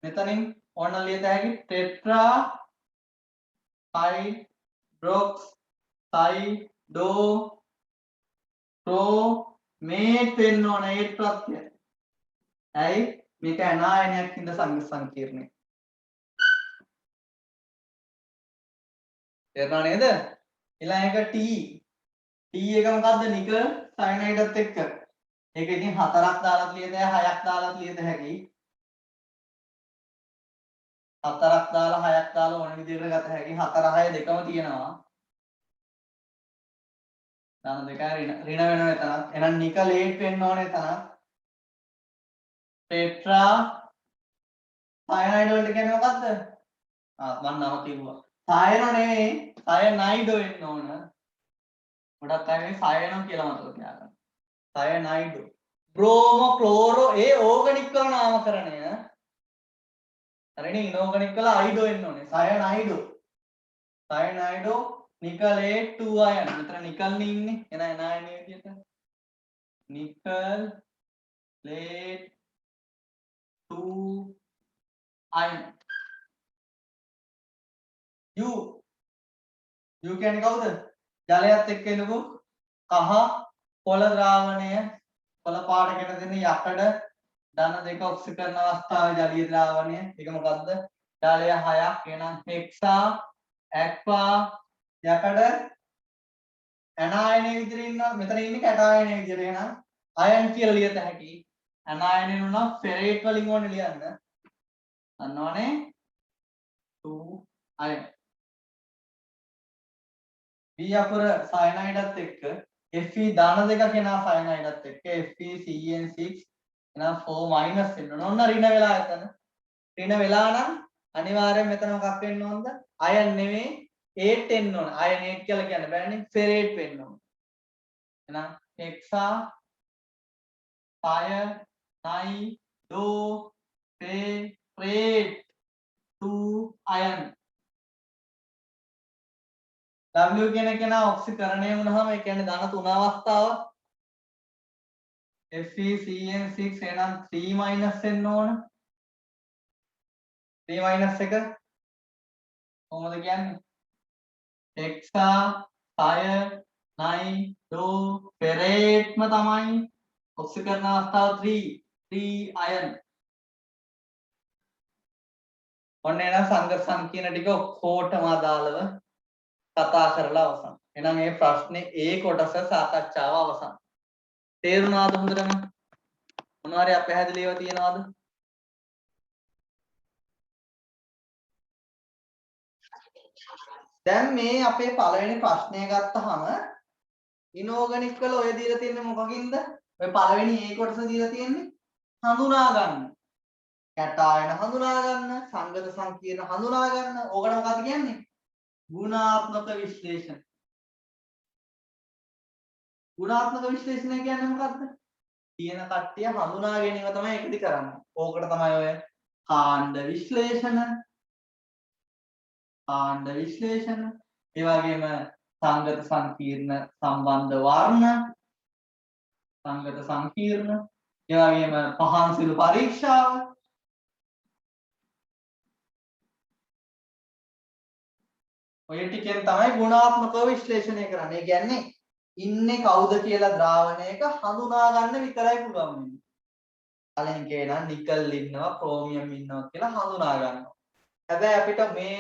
මෙතනින් ඕන ලියත හැකි ටෙට්‍රා හයිඩ්‍රොක්සයිඩෝ ක්‍රෝමේට් වෙන්න ඕන 8 ප්‍රත්‍යය ඇයි මේක ඇනායනයක් හින්ද සංඝ සංකීර්ණය තේරුණා නේද ඊළඟ එක T එක මොකද්ද නිකල් සයනයිඩත් එක්ක ඒක ඉතින් 4ක් දාලා ලියද 6ක් දාලා ලියද හැකි 4ක් දාලා 6ක් දාලා ඕන විදිහට ගත හැකි 4 6 දෙකම තියෙනවා දාන දෙක ඍණ වෙනවා එතනත් එහෙනම් නිකල් 8 වෙන්න ඕනේ එතනත් ටෙට්‍රා සයනයිඩ් වලට කියන්නේ මොකද්ද මම නම කිව්වා සයනෝ නෙවෙයි සයනයිඩෝ වෙන්න ඕන ගොඩක් අය මේ සයනෝ කියලා මතක තියාගන්න සයනයිඩෝ බ්‍රෝමෝ ක්ලෝරෝ ඒ ඕගනික් වල නාමකරණය හරිනේ ඉනෝගනික් වල අයිඩෝ වෙන්න ඕනේ සයනයිඩෝ නිකලේට් 2 අයන් මෙතන නිකල් නේ ඉන්නේ එන එනායනේ විදියට නිකල් ලේට් 2 අයන් U කියන්නේ කවුද? ජලයත් එක්ක එනකො කහ පොළ ද්‍රාවණය පොළ පාටකට දෙන යකඩ ධන දෙක ඔක්සිකරණ අවස්ථාවේ ජලීය ද්‍රාවණය ඒක මොකද්ද? ජලය 6ක් එහෙනම් හෙක්සා ඇක්වා යකඩ ඇනායනයේ විදිහට ඉන්නවා මෙතන ඉන්නේ කැටායනයේ විදිහට එහෙනම් අයන් කියලා ලියත හැකි ඇනායනය නුනා ෆෙරේට් වලින් ඕනේ ලියන්න දන්නවනේ 2 අයන් B අකුර සයනයිඩත් එක්ක Fe ධන දෙක කෙනා සයනයිඩත් එක්ක FeCN6 එහෙනම් 4- වෙන්න ඕන. ඔන්න ඍණ වෙලා එතන. ඍණ වෙලා නම් අනිවාර්යෙන් මෙතන මොකක් වෙන්න ඕනද? අයන් නෙමෙයි 8 එන්න ඕන. අයන් 8 කියලා කියන්න බෑනේ. ෆෙරේට් වෙන්න ඕන. එහෙනම් හෙක්සා සයනයිඩෝ ෆෙරේට් 2 අයන් W කියන කෙනා ඔක්සිකරණය වුණාම ඒ කියන්නේ ධන 3 අවස්ථාවක් FeCN6 එහෙනම් 3- වෙන්න ඕන 3- එක කොහොමද කියන්නේ හෙක්සා සයනයිඩෝ ෆෙරේට්ම තමයි ඔක්සිකරණ අවස්ථාව 3 iron. ඔන්න එනම් සංඝ සංකීර්ණ ටික ඔක්කොටම අදාළව කතා කරලා අවසන්. එහෙනම් මේ ප්‍රශ්නේ ඒ කොටස සාකච්ඡාව අවසන්. තේරුණාද හොඳටම? මොනවාරි අපැහැදිලිව තියෙනවද? දැන් මේ අපේ පළවෙනි ප්‍රශ්නය ගත්තාම ඉනෝගනික් වල ඔය දීලා තියෙන්නේ මොකකින්ද? ඔය පළවෙනි ඒ කොටස දීලා තියෙන්නේ හඳුනා ගන්න. කැටායන හඳුනා ගන්න, සංගත සංකීර්ණ හඳුනා ගන්න. ඕකට මොකක්ද කියන්නේ? ගුණාත්මක විශ්ලේෂණ. ගුණාත්මක විශ්ලේෂණය කියන්නේ මොකක්ද? තියෙන කට්ටිය හඳුනා ගැනීම තමයි ඒකදි කරන්නේ. ඕකට තමයි ඔය කාණ්ඩ විශ්ලේෂණ, ඒ වගේම සංගත සංකීර්ණ සම්බන්ධ වර්ණ, සංගත සංකීර්ණ, ඒ වගේම පහන් සිළු පරීක්ෂාව. ඔය ටිකෙන් තමයි ගුණාත්මකව විශ්ලේෂණය කරන්නේ. ඒ කියන්නේ ඉන්නේ කවුද කියලා ද්‍රාවණයක හඳුනා ගන්න විතරයි පුළුවන් වෙන්නේ. කලින් කියනවා නිකල් ඉන්නවා, ක්‍රෝමියම් ඉන්නවා කියලා හඳුනා ගන්නවා. හැබැයි අපිට මේ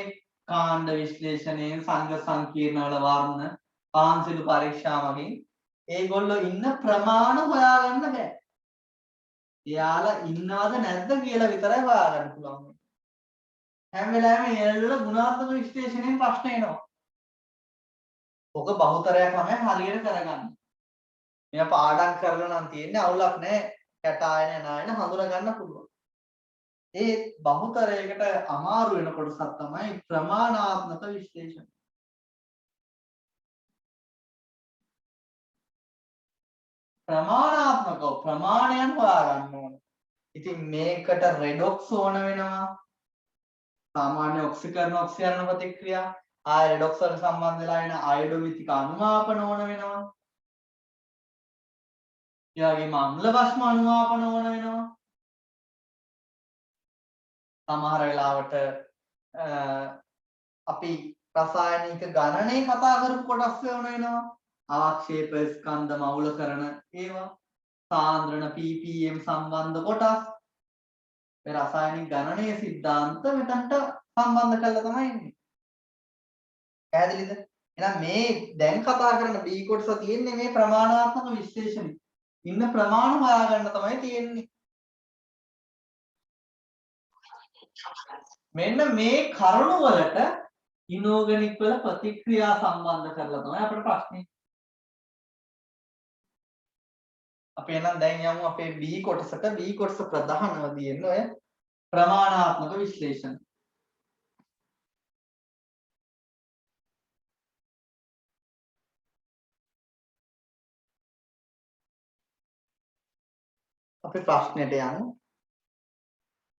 කාණ්ඩ විශ්ලේෂණයෙන් සංඝ සංකීර්ණ වල වර්ණ, පහන් සිළු පරීක්ෂා වගේ ඒගොල්ලෝ ඉන්න ප්‍රමාණ හොයාගන්න බෑ. එයාලා ඉන්නවද නැද්ද කියලා විතරයි හොයාගන්න පුළුවන්. හැම වෙලාවෙම ඒවල ගුණාත්මක විශ්ලේෂණයෙන් ප්‍රශ්න එනවා. ඔක බහුතරයක් තමයි හරියට කරගන්න. මෙයා පාඩම් කරලා නම් තියෙන්නේ අවුලක් නැහැ. කැටායන නායන හඳුනා ගන්න පුළුවන්. ඒ බහුතරයකට අමාරු වෙන කොටසක් තමයි ප්‍රමාණාත්මක විශ්ලේෂණ. ප්‍රමාණාත්මකව ප්‍රමාණයන් හොයාගන්න ඕන. ඉතින් මේකට රෙඩොක්ස් ඕන වෙනවා. සාමාන්‍ය ඔක්සිකරණ ඔක්සියරණ ප්‍රතික්‍රියා ආය රෙඩොක්ස් වලට සම්බන්ධ වෙලා එන අයඩෝවිතික අනුමාපන ඕන වෙනවා. ඒ වගේම අම්ල භස්ම අනුමාපන ඕන වෙනවා. සමහර වෙලාවට අපි රසායනික ගණනය කතා කරපු කොටස් ඕන වෙනවා. අවක්ෂේප ස්කන්ධ මවුල කරන ඒවා, සාන්ද්‍රණ ppm සම්බන්ධ කොටස්, මේ රසායනික ගණනයේ සිද්ධාන්ත මෙතනට සම්බන්ධ කරලා තමයි ඉන්නේ. පැහැදිලිද? එහෙනම් මේ දැන් කතා කරන B කොටස තියෙන්නේ මේ ප්‍රමාණාත්මක විශ්ලේෂණය. ඉන්න ප්‍රමාණ හොයාගන්න තමයි තියෙන්නේ. මෙන්න මේ කරුණු වලට ඉනෝගනික් වල ප්‍රතික්‍රියා සම්බන්ධ කරලා තමයි අපේ ප්‍රශ්නේ. අපි එහෙනම් දැන් යමු අපේ B කොටසට. B කොටස ප්‍රධානව තියෙන්නේ ඔය ප්‍රමාණාත්මක විශ්ලේෂණ. අපි ප්‍රශ්නෙට යමු.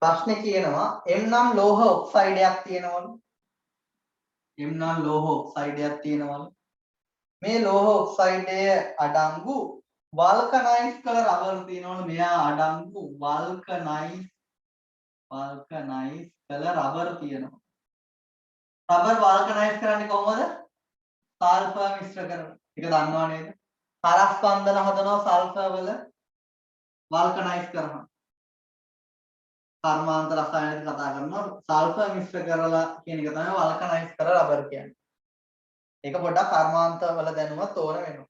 ප්‍රශ්නේ කියනවා M නම් ලෝහ ඔක්සයිඩයක් තියෙනවලු. M නම් ලෝහ ඔක්සයිඩයක් තියෙනවලු. මේ ලෝහ ඔක්සයිඩය අඩංගු වල්කනයිස් කළ රබර් තියෙනවලු. මෙයා අඩංගු වල්කනයිස් කළ රබර් තියෙනවා. රබර් වල්කනයිස් කරන්නේ කොහොමද? සල්ෆර් මිශ්‍ර කරනවා. ඒක දන්නව නේද? හරස් ස්පන්දන හදනවා සල්ෆර් වල වල්කනයිස් කරනවා. කර්මාන්ත රසායනික කතා කරනවා සල්ෆර් මිශ්‍ර කරලා කියන එක තමයි වල්කනයිස් කර රබර් කියන්නේ. ඒක පොඩ්ඩක් කර්මාන්ත වල දැනුමත් ඕන වෙනවා.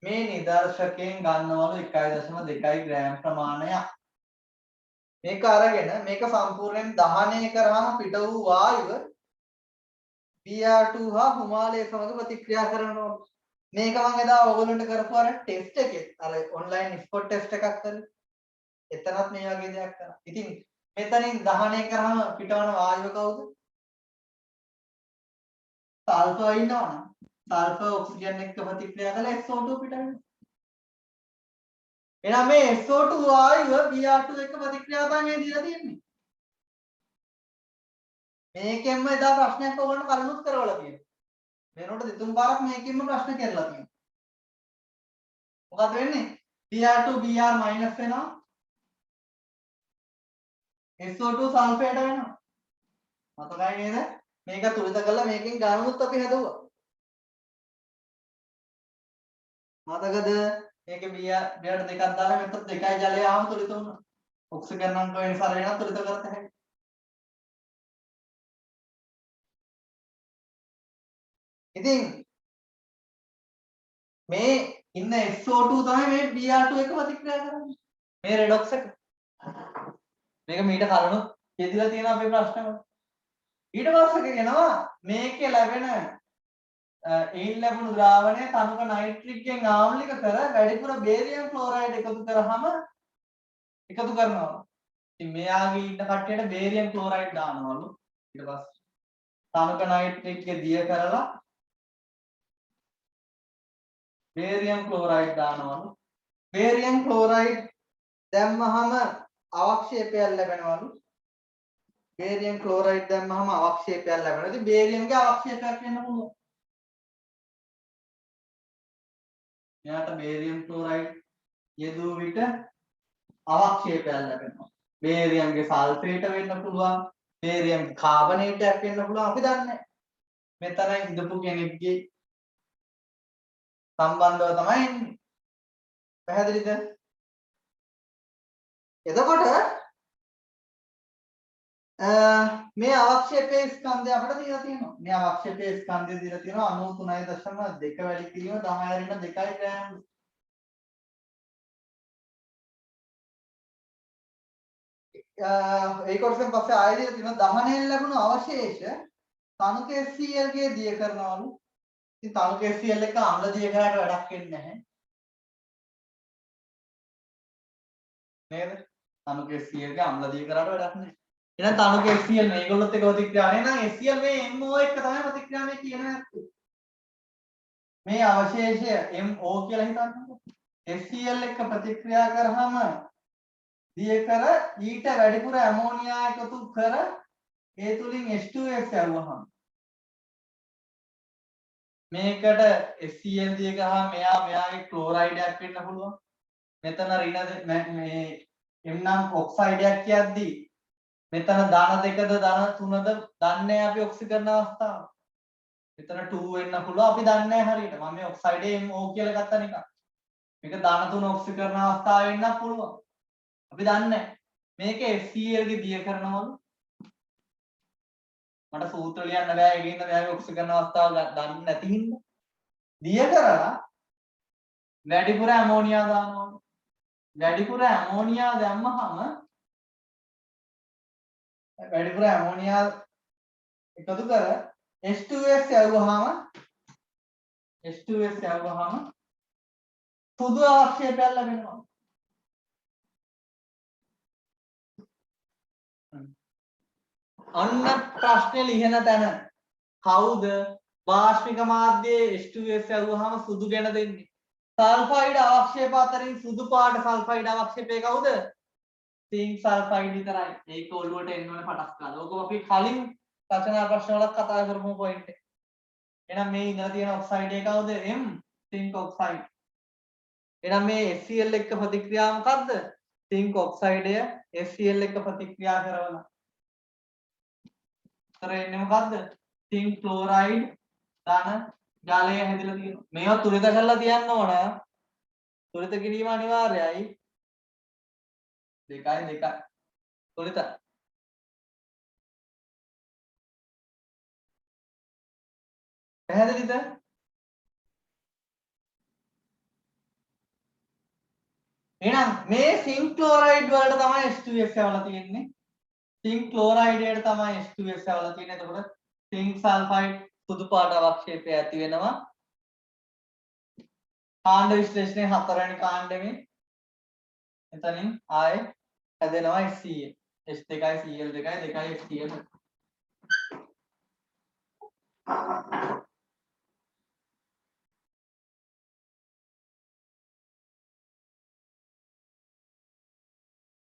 මේ නිදර්ශකයෙන් ගන්නවලු 1.2 ග්‍රෑම් ප්‍රමාණයක්. මේක අරගෙන මේක සම්පූර්ණයෙන් දහනය කරාම පිට වූ වායුව Br2 හා හුමාලය සමග ප්‍රතික්‍රියා කරනවා. මේක මම එදා ඔයගොල්ලන්ට කරපු අර ටෙස්ට් එකේ අර ඔන්ලයින් ස්පොට් ටෙස්ට් එකක් කරේ. එතනත් මේ වගේ දෙයක් කරා. ඉතින් මෙතනින් දහනය කරාම පිටවන වායුව කවුද? සල්ෆර් ඉන්නවනම් සල්ෆර් ඔක්සිජන් එක්ක ප්‍රතික්‍රියා කරලා SO2 පිට වෙනවා. එහෙනම් මේ SO2 වායුව Br2 එක්ක ප්‍රතික්‍රියා තමයි මේ දීලා තියෙන්නේ. මේකෙන්ම එදා ප්‍රශ්නයක් ඔයගොල්ලෝ කලිනුත් කරවලා තියෙනවා. වෙනකොට දෙතුන් පාරක් මේකෙන්ම ප්‍රශ්න කරලා තියෙනවා. මොකද වෙන්නේ? Br2 Br මයිනස් වෙනවා. SO2 සල්ෆේට වෙනවා. මතකයි නේද? මේක තුලිත කරලා මේකෙන් ගානුත් අපි හදුවා. මතකද? මේකේ බියට දෙකක් දාලා මෙතන 2යි ජලය ආවම තුලිත වුණා. ඔක්සිජන් අංක වෙනස වෙනවා තුලිත කරත හැකියි. ඉතින් මේ ඉන්න SO2 තමයි මේ Br2 එක ප්‍රතික්‍රියා කරන්නේ. මේ රෙඩොක්ස් එක. මේක මීට කලිනුත් යෙදিলা තියෙන අපේ ප්‍රශ්නවල. ඊට පස්සේ කියනවා මේකේ ලැබෙන එයින් ලැබුණු ද්‍රාවණය තනුක නයිට්‍රික්ගෙන් ආම්ලික කර වැඩිපුර බේරියම් ක්ලෝරයිඩ් එකතු කරාම එකතු කරනවා. ඉතින් මෙයාගේ ඉන්න කට්ටියට බේරියම් ක්ලෝරයිඩ් දානවලු. ඊට පස්සේ තනුක නයිට්‍රික්ගේ දිය කරලා බේරියම් ක්ලෝරයිඩ් දානවලු. බේරියම් ක්ලෝරයිඩ් දැම්මහම අවක්ෂේපයක් ලැබෙනවලු. බේරියම් ක්ලෝරයිඩ් දැම්මහම අවක්ෂේපයක් ලැබෙනවා. ඉතින් බේරියම්ගේ අවක්ෂේපයක් වෙන්න පුළුවන්. එයාට බේරියම් ක්ලෝරයිඩ් යෙදුව විට අවක්ෂේපයක් ලැබෙනවා. බේරියම්ගේ සල්ෆේට වෙන්න පුළුවන්. බේරියම්ගේ කාබනේටයක් වෙන්න පුළුවන්. අපි දන්නේ. මෙතන ඉඳපු කෙනෙක්ගේ සම්බන්ධව තමයි එන්නේ. පැහැදිලිද? එතකොට මේ අවක්ෂේපයේ ස්කන්ධය අපිට දීලා තියෙනවා. මේ අවක්ෂේපයේ ස්කන්ධය දීලා තියෙනවා 93.2 වැඩි කිරීම 10 රින 2 ග්‍රෑම්. ඒ කොටසෙන් පස්සේ ආයෙ දීලා තියෙනවා දහනයෙන් ලැබුණු අවශේෂ තනුක HCl ගේ දිය කරනවලු. ඉතින් තනුක HCl එක අම්ල දිය කරාට වැඩක් වෙන්නේ නැහැ. නේද? තනුක HCl ගේ අම්ල දිය කරාට වැඩක් නැහැ. එහෙනම් තනුක HCl මේගොල්ලොත් එක ප්‍රතික්‍රියාව නේ නම් HCl මේ MO එක තමයි ප්‍රතික්‍රියාව මේ කියන හැටි. මේ අවශේෂය MO කියලා හිතන්නකො. HCl එක ප්‍රතික්‍රියා කරාම දිය කර ඊට වැඩිපුර ඇමෝනියා එකතු කර ඒ තුලින් H2S යවුවහම මේකට HCl දිය ගහම මෙයාගේ ක්ලෝරයිඩයක් වෙන්න පුළුවන්. මෙතන ඍණ මේ M නම් ඔක්සයිඩයක් කියද්දී මෙතන ධන දෙකද ධන තුනද දන්නේ අපි ඔක්සිජන් අවස්ථාව. මෙතන 2 වෙන්න පුළුවන් අපි දන්නේ නැහැ හරියට. මම මේ ඔක්සයිඩේ MO කියලා ගත්ත නිකන්. මේක ධන තුන ඔක්සිජන් අවස්ථාව වෙන්න පුළුවන්. අපි දන්නේ මේක HCl ගේ දිය කරනවලු. මට සූත්‍ර ලියන්න බෑ ඒකින්ද මෙයාගේ ඔක්සිජන් අවස්ථාව දන්නේ නැති හින්දා. දිය කරලා වැඩිපුර ඇමෝනියා දානවලු. වැඩිපුර ඇමෝනියා දැම්මහම වැඩිපුර ඇමෝනියා එකතු කර H2S යවුවහම සුදු අවක්ෂේපයක් ලැබෙනවා. අන්න ප්‍රශ්නේ ලියන තැන කවුද වාෂ්මික මාධ්‍යයේ H2S යවුවහම සුදු ගැන දෙන්නේ? සල්ෆයිඩ් අවක්ෂේප අතරින් සුදු පාට සල්ෆයිඩ් අවක්ෂේපය කවුද? සිංක් සල්ෆයිඩ් විතරයි. ඒක ඔළුවට එන්න ඕනේ පටස් ගන්න. ඕක අපි කලින් රචනා ප්‍රශ්න වල කතා කරමු පොයින්ට් එක. එහෙනම් මේ ඉඳලා තියෙන ඔක්සයිඩ් එක කවුද? M sync oxide. එහෙනම් මේ HCl එක්ක ප්‍රතික්‍රියාව මොකද්ද? සිංක් ඔක්සයිඩය HCl එක්ක ප්‍රතික්‍රියා කරනවා. උත්තර එන්නේ මොකද්ද? සිංක් ක්ලෝරයිඩ් ධන ජලය හැදිලා තියෙනවා. මේවා තුලිත කරලා තියන්න ඕන. තුලිත කිරීම අනිවාර්යයි. 2 තුලිත. පැහැදිලිද? එහෙනම් මේ සිංක් ක්ලෝරයිඩ් වලට තමයි H2S යවලා තියෙන්නේ. සිංක් ක්ලෝරයිඩ් එකට තමයි H2S යවලා තියෙන්නේ. එතකොට සිංක් සල්ෆයිඩ් සුදු පාට අවක්ෂේපය ඇති වෙනවා. කාණ්ඩ විශ්ලේෂණයේ 4 වෙනි කාණ්ඩෙමේ එතනින් ආයේ හැදෙනවා HCl. H2යි Cl2යි 2යි HCl.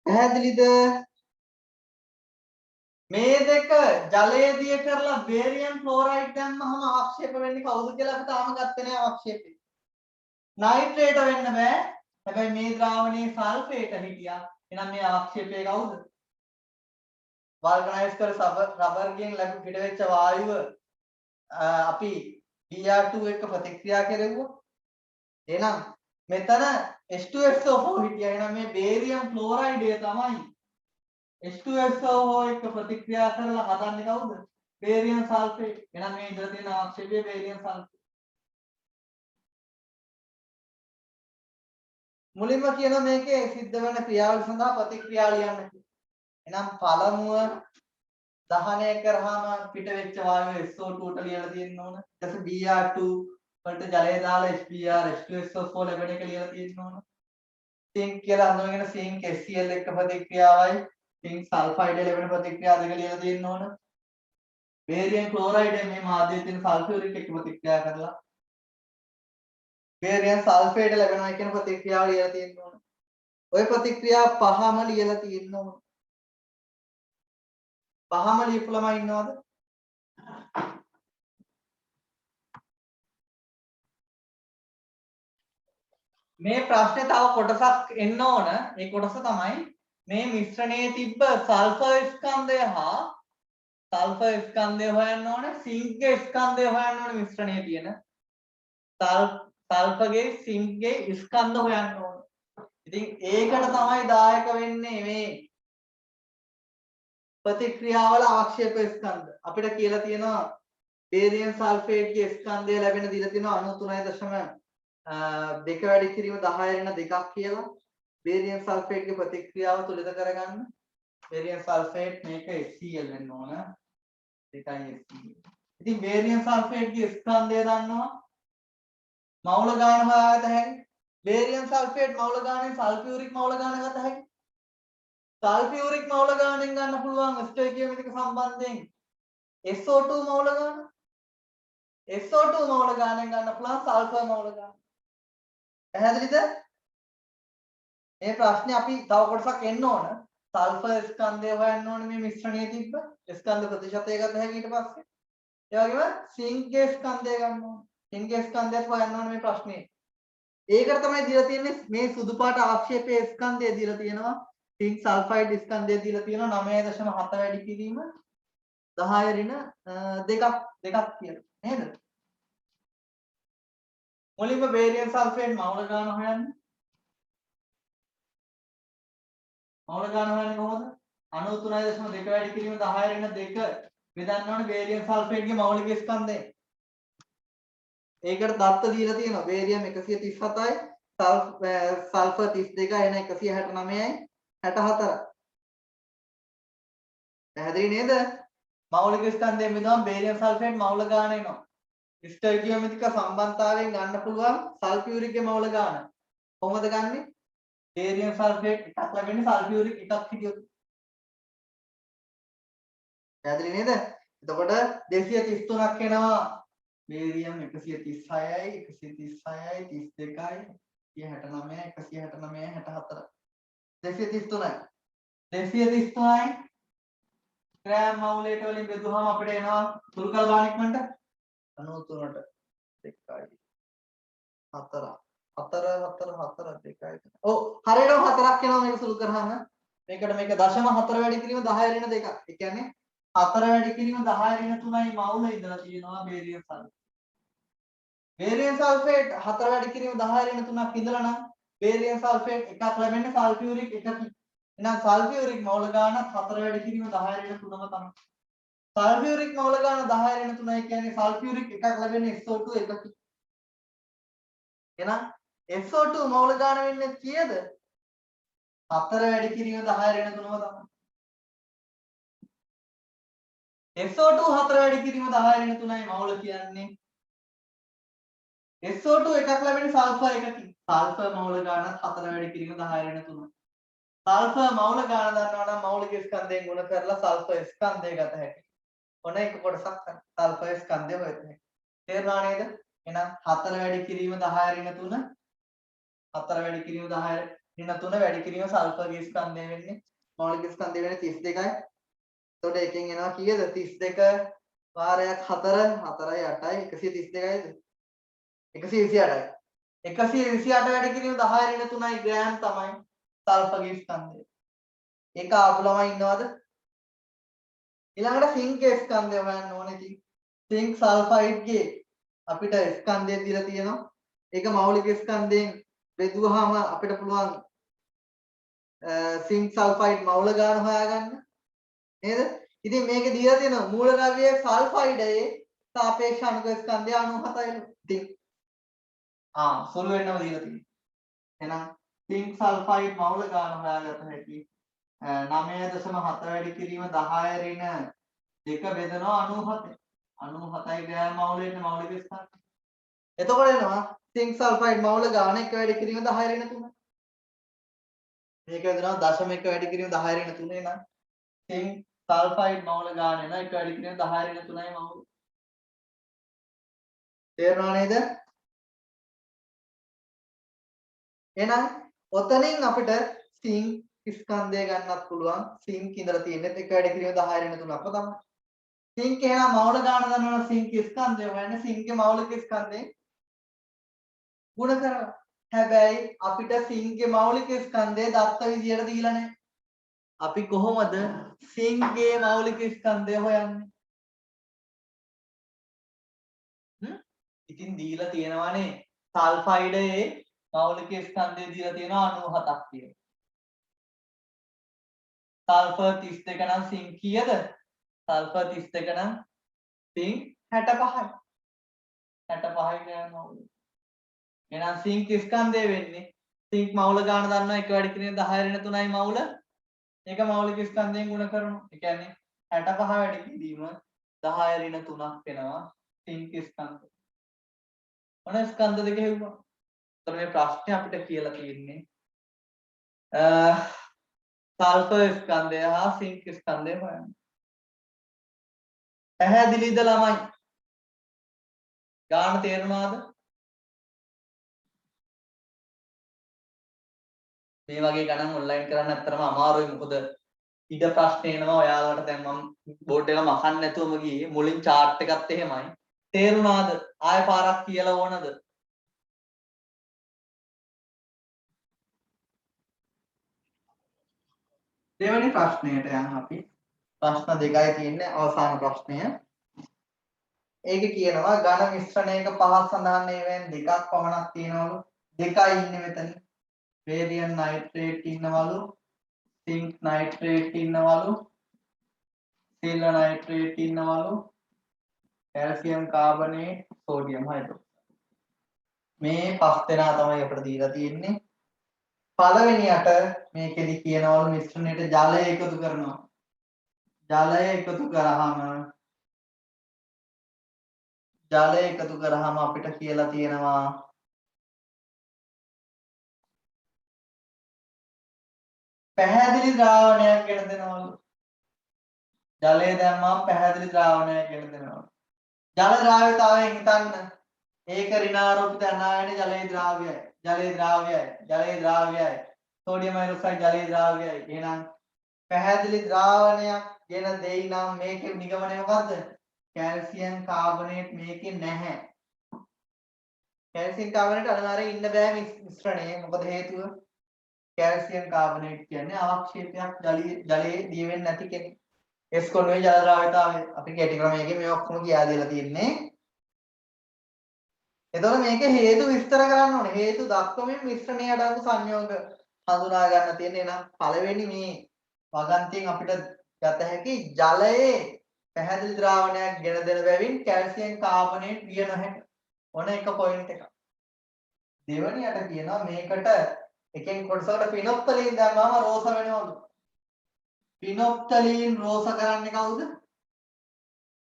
පැහැදිලිද? මේ දෙක ජලය දිය කරලා බේරියම් ක්ලෝරයිඩ් දැම්මහම අවක්ෂේප වෙන්නේ කවුද කියලා අපි තාම ගත්තේ නෑ අවක්ෂේපේ. නයිට්‍රේට වෙන්න බෑ. හැබැයි මේ ද්‍රාවණයේ සල්ෆේට හිටියා. එහෙනම් මේ අවක්ෂේපය කවුද? වල්කනයිස් කර රබර්ගෙන් ලැබු පිටවෙච්ච වායුව අපි Br2 එක්ක ප්‍රතික්‍රියා කෙරෙව්වා. එහෙනම් මෙතන H2SO4 හිටියා. එහෙනම් මේ බේරියම් ක්ලෝරයිඩය තමයි H2SO4 එක්ක ප්‍රතික්‍රියා කරලා හදන්නේ කවුද? Barium sulphate. එහෙනම් මේ ඉඳලා තියෙන ආක්ෂේපය බේරියම් සල්ෆේට්. මුලින්ම කියන මේකේ සිද්ධ වෙන ක්‍රියාවලිය සඳහා ප්‍රතික්‍රියා ලියන්න කියලා. එහෙනම් පළමුව දහනය කරාම පිට වෙච්ච වායුව SO2 ට ලියලා තියෙන්න ඕන. ඊට පස්සේ Br2 වලට ජලය දාලා HBr H2SO4 ලැබෙන එක ලියලා තියෙන්න ඕන. සිංක් කියලා හඳුනගෙන සිංක් HCl එක්ක ප්‍රතික්‍රියාවයි සිංක් සල්ෆයිඩ් ලැබෙන ප්‍රතික්‍රියා දෙක ලියලා තියෙන්න ඕන. බේරියම් ක්ලෝරයිඩ් මේ මාධ්‍යයේ තියෙන සල්ෆියුරික් එක්ක ප්‍රතික්‍රියා කරලා බේරියම් සල්ෆේට් ලැබෙනවා කියන ප්‍රතික්‍රියාව ලියලා තියෙන්න ඕන. ওই ප්‍රතික්‍රියා පහම ලියලා තියෙන්න ඕන. පහම ලියපු ළමයි ඉන්නවද? මේ ප්‍රශ්නේ තව කොටසක් එන්න ඕන. ඒ කොටස තමයි මේ මිශ්‍රණයේ තිබ්බ සල්ෆර් ස්කන්ධය හා සල්ෆර් ස්කන්ධය හොයන්න ඕන. සිංක්ගේ ස්කන්ධය හොයන්න ඕන මිශ්‍රණයේ තියෙන. සල්ෆර්ගේ සිංක්ගේ ස්කන්ධ හොයන්න ඕන. ඉතින් ඒකට තමයි දායක වෙන්නේ මේ ප්‍රතික්‍රියාවල ආක්ෂේප ස්කන්ධ. අපිට කියලා තියෙනවා බේරියම් සල්ෆේට්ගේ ස්කන්ධය ලැබෙන දිලා තියෙනවා 93.2 වැඩි කිරීම 10 කියලා. බේරියම් සල්ෆේට්ගේ ප්‍රතික්‍රියාව තුලිත කරගන්න. බේරියම් සල්ෆේට් මේක HCl වෙන්න ඕන. ඒකයි HCl. ඉතින් බේරියම් සල්ෆේට්ගේ ස්කන්ධය දන්නවා. මවුල ගාන හොයාගත හැකි. බේරියම් සල්ෆේට් මවුල ගානේ සල්ෆියුරික් මවුල ගාන ගත හැකි. සල්ෆියුරික් මවුල ගානෙන් ගන්න පුළුවන් ස්ටොයිකියෝමෙට්‍රික් සම්බන්ධයෙන් SO2 මවුල ගාන. SO2 මවුල ගානෙන් ගන්න පුළුවන් සල්ෆර් මවුල ගාන. පැහැදිලිද? මේ ප්‍රශ්නේ අපි තව කොටසක් එන්න ඕන. සල්ෆර් ස්කන්ධය හොයන්න ඕනේ මේ මිශ්‍රණයේ තිබ්බ ස්කන්ධ ප්‍රතිශතය ගත හැකි ඊට පස්සේ. ඒ වගේම සිංක්ගේ ස්කන්ධය ගන්න ඕනේ. සිංක්ගේ ස්කන්ධයත් හොයන්න ඕනේ මේ ප්‍රශ්නේ. ඒකට තමයි දීලා තියෙන්නේ මේ සුදු පාට ආක්ෂේපයේ ස්කන්ධය දීලා තියෙනවා. සිංක් සල්ෆයිඩ් ස්කන්ධය දීලා තියෙනවා 9.7 වැඩි කිරීම 10 ඍණ 2ක් කියලා. නේද? මුලින්ම බේරියම් සල්ෆේට් මවුල ගාන හොයන්න. මවුල ගාන හොයන්නේ කොහොමද? 93.2 වැඩි කිරීම 10 ඍණ 2 බෙදන්න ඕනේ බේරියම් සල්ෆේට්ගේ මෞලික ස්කන්ධය. ඒකට දත්ත දීලා තියෙනවා. බේරියම් 137යි, සල්ෆර් 32යි, එන 169යි, 64. පැහැදිලි නේද? මෞලික ස්කන්ධයෙන් බෙදුවම බේරියම් සල්ෆේට් මවුල ගාන එනවා. ස්ටොයිකියෝමෙට්‍රික සම්බන්ධතාවයෙන් ගන්න පුළුවන් සල්ෆියුරික්ගේ මවුල ගාන. කොහොමද ගන්නෙ? බේරියම් සල්ෆේට් එකක් ලැබෙන්නේ සල්ෆියුරික් එකක් හිටියොත්. පැහැදිලි නේද? එතකොට 233ක් එනවා. බේරියම් 136යි, 136යි, 32යි, 169යි, 169යි, 64. 233යි. 233යි ග්‍රෑම් මවුලයට වලින් බෙදුවම අපිට එනවා සුළු කළ ගාන ඉක්මනට 93ට 2යි 4 4 4 4 2යි. ඔව් හරියටම 4ක් එනවා මේක සුළු කරාම. මේකට මේක 0.4 වැඩි කිරීම 10 ඍණ 2ක්. ඒ කියන්නේ 4 වැඩි කිරීම 10 ඍණ 3යි මවුල ඉඳලා තියෙනවා බේරියම් සල්ෆේට්. බේරියම් සල්ෆේට් 4 වැඩි කිරීම 10 ඍණ 3ක් ඉඳලා නම් බේරියම් සල්ෆේට් එකක් ලැබෙන්නේ සල්ෆියුරික් එකකින්. එහෙනම් සල්ෆියුරික් මවුල ගාන 4 වැඩි කිරීම 10 ඍණ 3ම තමයි. සල්ෆියුරික් මවුල ගාන 10 ඍණ 3යි කියන්නේ සල්ෆියුරික් එකක් ලැබෙන්නේ SO2 එකකින්. එහෙනම් SO2 මවුල ගාන වෙන්නේ කීයද? 4 වැඩි කිරීම 10 ඍණ 3ම තමයි. SO2 4 වැඩි කිරීම 10 ඍණ 3යි මවුල කියන්නේ. SO2 එකක් ලැබෙන්නේ සල්ෆර් එකකින්. සල්ෆර් මවුල ගාන 4 වැඩි කිරීම 10 ඍණ 3. සල්ෆර් මවුල ගාන දන්නවා නම් මෞලික ස්කන්ධයෙන් ගුණ කරලා සල්ෆර් ස්කන්ධය ගත හැකියි. ඔන්න එක කොටසක් සල්ෆර් ස්කන්ධය හොයන්න. තේරුණා නේද? එහෙනම් 4 වැඩි කිරීම 10 ඍණ 3 4 වැඩි කිරීම 10 ඍණ 3 වැඩි කිරීම සල්ෆර්ගේ ස්කන්ධය වෙන්නේ මෞලික ස්කන්ධය වෙන්නේ 32යි. එතකොට එකෙන් එනවා කීයද? 32 වාරයක් 4 4යි 8යි 132යිද? 128යි. 128 වැඩි කිරීම 10 ඍණ 3යි ග්‍රෑම් තමයි සල්ෆර්ගේ ස්කන්ධය. ඒක ආපු ළමයි ඉන්නවද? ඊළඟට සිංක්ගේ ස්කන්ධය හොයන්න ඕනේ. ඉතින් සිංක් සල්ෆයිඩ්ගේ අපිට ස්කන්ධය දීලා තියෙනවා. ඒක මෞලික ස්කන්ධයෙන් බෙදුවාම අපිට පුළුවන් සිංක් සල්ෆයිඩ් මවුල ගාන හොයාගන්න නේද? ඉතින් මේකේ දීලා තියෙනවා මූලද්‍රව්‍යයේ සල්ෆයිඩයේ සාපේක්ෂ අණුක ස්කන්ධය 97යිලු. ඉතින් සුළු වෙන්නම දීලා තියෙනවා. එහෙනම් සිංක් සල්ෆයිඩ් මවුල ගාන හොයාගත්ත හැකි 9.7 වැඩි කිරීම 10 ඍණ 2 බෙදනවා 97. 97යි ග්‍රෑම් මවුලෙන්න මවුලික ස්කන්ධය. එතකොට එනවා සිංක් සල්ෆයිඩ් මවුල ගාන 1 වැඩි කිරීම 10 ඍණ 3. මේක වෙනවා 0.1 වැඩි කිරීම 10 ඍණ 3 නම් සිංක් සල්ෆයිඩ් මවුල ගාන එන 1 වැඩි කිරීම 10 ඍණ 3යි මවුල. තේරුණා නේද? එහෙනම් ඔතනින් අපිට සිංක් ස්කන්ධය ගන්නත් පුළුවන්. සිංක් ඉඳලා තියෙන්නේ 1 වැඩි කිරීම 10 ඍණ 3ක්ම තමයි. සිංක් එහෙනම් මවුල ගාන දන්නවනම් සිංක් ස්කන්ධය හොයන්නේ සිංක්ගේ මවුලික ස්කන්ධයෙන් ගුණ කරලා. හැබැයි අපිට සිංක්ගේ මෞලික ස්කන්ධය දත්ත විදියට දීලා නැහැ. අපි කොහොමද සිංක්ගේ මෞලික ස්කන්ධය හොයන්නේ? ඉතින් දීලා තියෙනවානේ සල්ෆයිඩයේ මෞලික ස්කන්ධය දීලා තියෙනවා 97ක් කියලා. සල්ෆර් 32 නම් සිංක් කීයද? සල්ෆර් 32 නම් සිංක් 65යි. 65යි ගන්නවා. එහෙනම් සිංක් ස්කන්ධය වෙන්නේ සිංක් මවුල ගාන දන්නවා 1 වැඩි කිරීම 10 ඍණ 3යි මවුල. ඒක මෞලික ස්කන්ධයෙන් ගුණ කරනවා. ඒ කියන්නේ 65 වැඩි කිරීම 10 ඍණ 3ක් වෙනවා සිංක් ස්කන්ධය. මොන ස්කන්ධ දෙක හෙව්වා? එතකොට මේ ප්‍රශ්නේ අපිට කියලා තියෙන්නේ සල්ෆර් ස්කන්ධය හා සිංක් ස්කන්ධය හොයන්න. පැහැදිලිද ළමයි? ගාන තේරුණාද? මේ වගේ ගණන් ඔන්ලයින් කරන්න ඇත්තටම අමාරුයි. මොකද ඊට ප්‍රශ්න එනවා ඔයාලට. දැන් මම බෝඩ් එක මකන්න නැතුවම ගියේ. මුලින් chart එකත් එහෙමයි. තේරුණාද? ආයෙ පාරක් කියලා ඕනද? දෙවෙනි ප්‍රශ්නයට යන්න අපි. ප්‍රශ්න දෙකයි තියෙන්නේ. අවසාන ප්‍රශ්නය. ඒක කියනවා ඝන මිශ්‍රණයක පහක් සඳහන් ඒවායින් දෙකක් පමණක් තියෙනවලු. දෙකයි ඉන්නේ මෙතන. බේරියම් නයිට්‍රේට් ඉන්නවලු. සිංක් නයිට්‍රේට් ඉන්නවලු. සිල්වර් නයිට්‍රේට් ඉන්නවලු. Calcium carbonate sodium hydroxide. මේ පස් දෙනා තමයි අපිට දීලා තියෙන්නේ. පළවෙනියට මේකෙදි කියනවලු මිශ්‍රණයට ජලය එකතු කරනවා. ජලය එකතු කරාම අපිට කියලා තියෙනවා පැහැදිලි ද්‍රාවණයක් ගෙන දෙනවලු. ජලය දැම්මම පැහැදිලි ද්‍රාවණයක් ගෙන දෙනවලු. ජල ද්‍රාව්‍යතාවයෙන් හිතන්න ඒක ඍණාරෝපිත අනායන ජලයේ ද්‍රාව්‍යයි. ජලයේ ද්‍රාව්‍යයි. සෝඩියම් හයිඩ්‍රොක්සයිඩ් ජලයේ ද්‍රාව්‍යයි. එහෙනම් පැහැදිලි ද්‍රාවණයක් ගෙන දෙයි නම් මේකේ නිගමනය මොකද්ද? කැල්සියම් කාබනේට් මේකේ නැහැ. කැල්සියම් කාබනේට් අනිවාර්යෙන් ඉන්න බෑ මිශ්‍රණයේ. මොකද හේතුව? කැල්සියම් කාබනේට් කියන්නේ අවක්ෂේපයක් ජලයේ දිය වෙන්නේ නැති කෙනෙක්. S කොණුවේ ජල ද්‍රාව්‍යතාවය. අපි කැටි ක්‍රමයකින් මේ ඔක්කොම කියා දීලා තියෙන්නේ. එතකොට මේක හේතු විස්තර කරන්න ඕනේ. හේතු දක්වමින් මිශ්‍රණයේ අඩංගු සංයෝග හඳුනා ගන්න තියෙන්නේ. එහෙනම් පළවෙනි මේ වගන්තියෙන් අපිට ගත හැකි ජලයේ පැහැදිලි ද්‍රාවණයක් ගෙන දෙන බැවින් කැල්සියම් කාබනේට් විය නොහැක. ඔන එක පොයින්ට් එකක්. දෙවැනියට කියනවා මේකට එකෙන් කොටසකට පිනොප්තලීන් දැම්මම රෝස වෙනවලු. පිනොප්තලීන් රෝස කරන්නේ කවුද?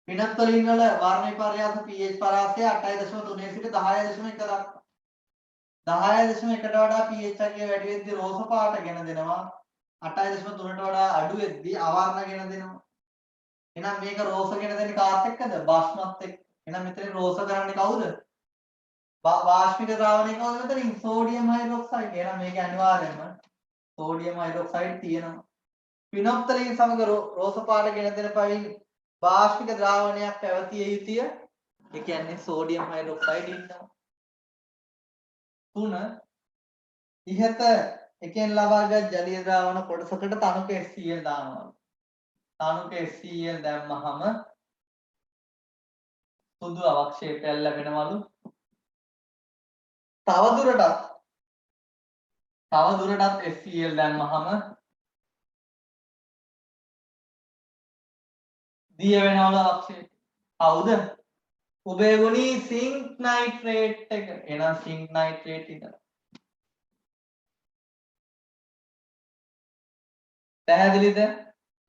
පිනොප්තලීන් වල වර්ණ විපර්යාස pH පරාසය 8.3 සිට 10.1 දක්වා. 10.1ට වඩා pH එක වැඩි වෙද්දී රෝස පාට ගෙන දෙනවා. 8.3ට වඩා අඩු වෙද්දී අවර්ණ ගෙන දෙනවා. එහෙනම් මේක රෝස ගෙන දෙන්නේ කාත් එක්කද? බස්මත් එක්ක. එහෙනම් මෙතන රෝස කරන්නේ කවුද? වාෂ්පික ද්‍රාවණය කවුද මෙතනින්? Sodium hydroxide. එහෙනම් මේක අනිවාර්යයෙන්ම සෝඩියම් හයිඩ්‍රොක්සයිඩ් තියෙනවා. පිනොප්තලීන් සමග රෝස පාට ගෙන දෙන පවින් වාෂ්පික ද්‍රාවණයක් පැවතිය යුතුය. ඒ කියන්නේ සෝඩියම් හයිඩ්‍රොක්සයිඩ් ඉන්නවා. 3 ඉහත එකෙන් ලබාගත් ජලීය ද්‍රාවණ කොටසකට තනුක HCl දානවා. තනුක HCl දැම්මහම සුදු අවක්ෂේපයක් ලැබෙනවලු. තවදුරටත් තව දුරටත් SCl දැම්මහම දිය වෙනවල ලක්ෂය. හවුද? උභයගුණී සිංක් නයිට්‍රේට් එක. එහෙනම් සිංක් නයිට්‍රේට් එක. පැහැදිලිද?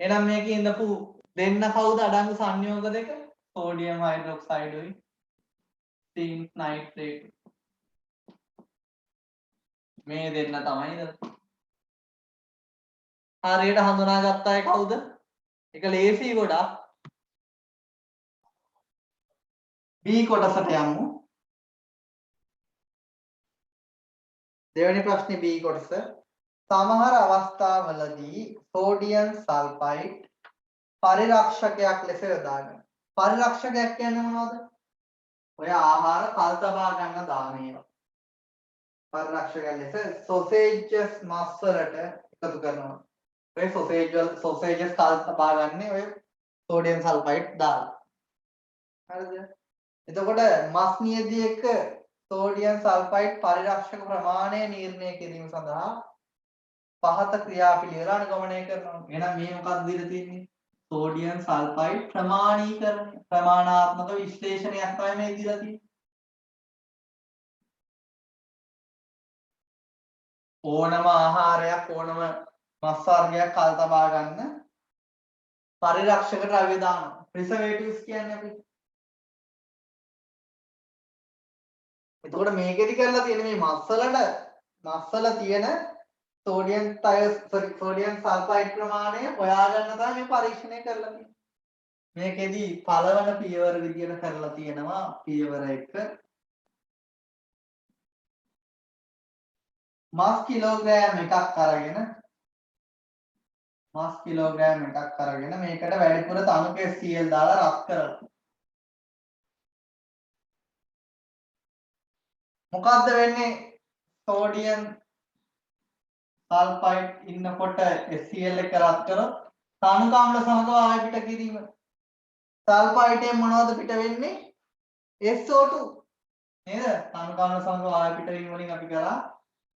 එහෙනම් මේකේ ඉඳපු දෙන්න කවුද අඩංගු සංයෝග දෙක? සෝඩියම් හයිඩ්‍රොක්සයිඩුයි සිංක් නයිට්‍රේට්. මේ දෙන්න තමයිද? හරියට හඳුනාගත්ත අය කවුද? ඒක ලේසි ගොඩක්. B කොටසට යමු. දෙවෙනි ප්‍රශ්නේ B කොටස. සමහර අවස්ථාවලදී සෝඩියම් සල්ෆයිඩ් පරිරක්ෂකයක් ලෙස යොදාගන්න. පරිරක්ෂකයක් කියන්නේ මොනවද? ඔය ආහාර කල් තබා ගන්න දාන ඒවා. පරිරක්ෂකයක් ලෙස සොසේජස් මස් වලට එකතු කරනවා. ඔය සොසේජස් කල් තබා ගන්නේ ඔය සෝඩියම් සල්ෆයිඩ් දාලා. හරිද? එතකොට මස් නියදියක සෝඩියම් සල්ෆයිඩ් පරිරක්ෂක ප්‍රමාණය නිර්ණය කිරීම සඳහා පහත ක්‍රියාපිළිවෙල අනුගමනය කරනවා. එහෙනම් මේ මොකක්ද දීලා තියෙන්නේ? Sodium sulphide ප්‍රමාණීකරණය. ප්‍රමාණාත්මක විශ්ලේෂණයක් තමයි මේ දීලා තියෙන්නේ. ඕනම ආහාරයක් ඕනම මස් වර්ගයක් කල් තබා ගන්න පරිරක්ෂක ද්‍රව්‍ය දානවා. ප්‍රිසර්වේටිව්ස් කියන්නේ අපි. එතකොට මේකෙදි කරලා තියෙන මේ මස්වල තියෙන සෝඩියම් සල්ෆයිඩ් ප්‍රමාණය හොයාගන්න තමයි මේ පරීක්ෂණය කරලා තියෙන්නේ. මේකෙදි පළවන පියවර විදියට කරලා තියෙනවා පියවර 1 මස් කිලෝග්‍රෑම් එකක් අරගෙන මේකට වැඩිපුර තනුක SCl දාලා රත් කරලා. මොකද්ද වෙන්නේ? සෝඩියම් සල්ෆයිඩ් ඉන්නකොට SCl එක රත් කරොත් තනුක අම්ල සමග වායු පිට කිරීම. සල්ෆයිඩයෙන් මොනවද පිට වෙන්නේ? SO2 නේද? තනුක අම්ල සමග වායු පිට වීම වලින් අපි කරා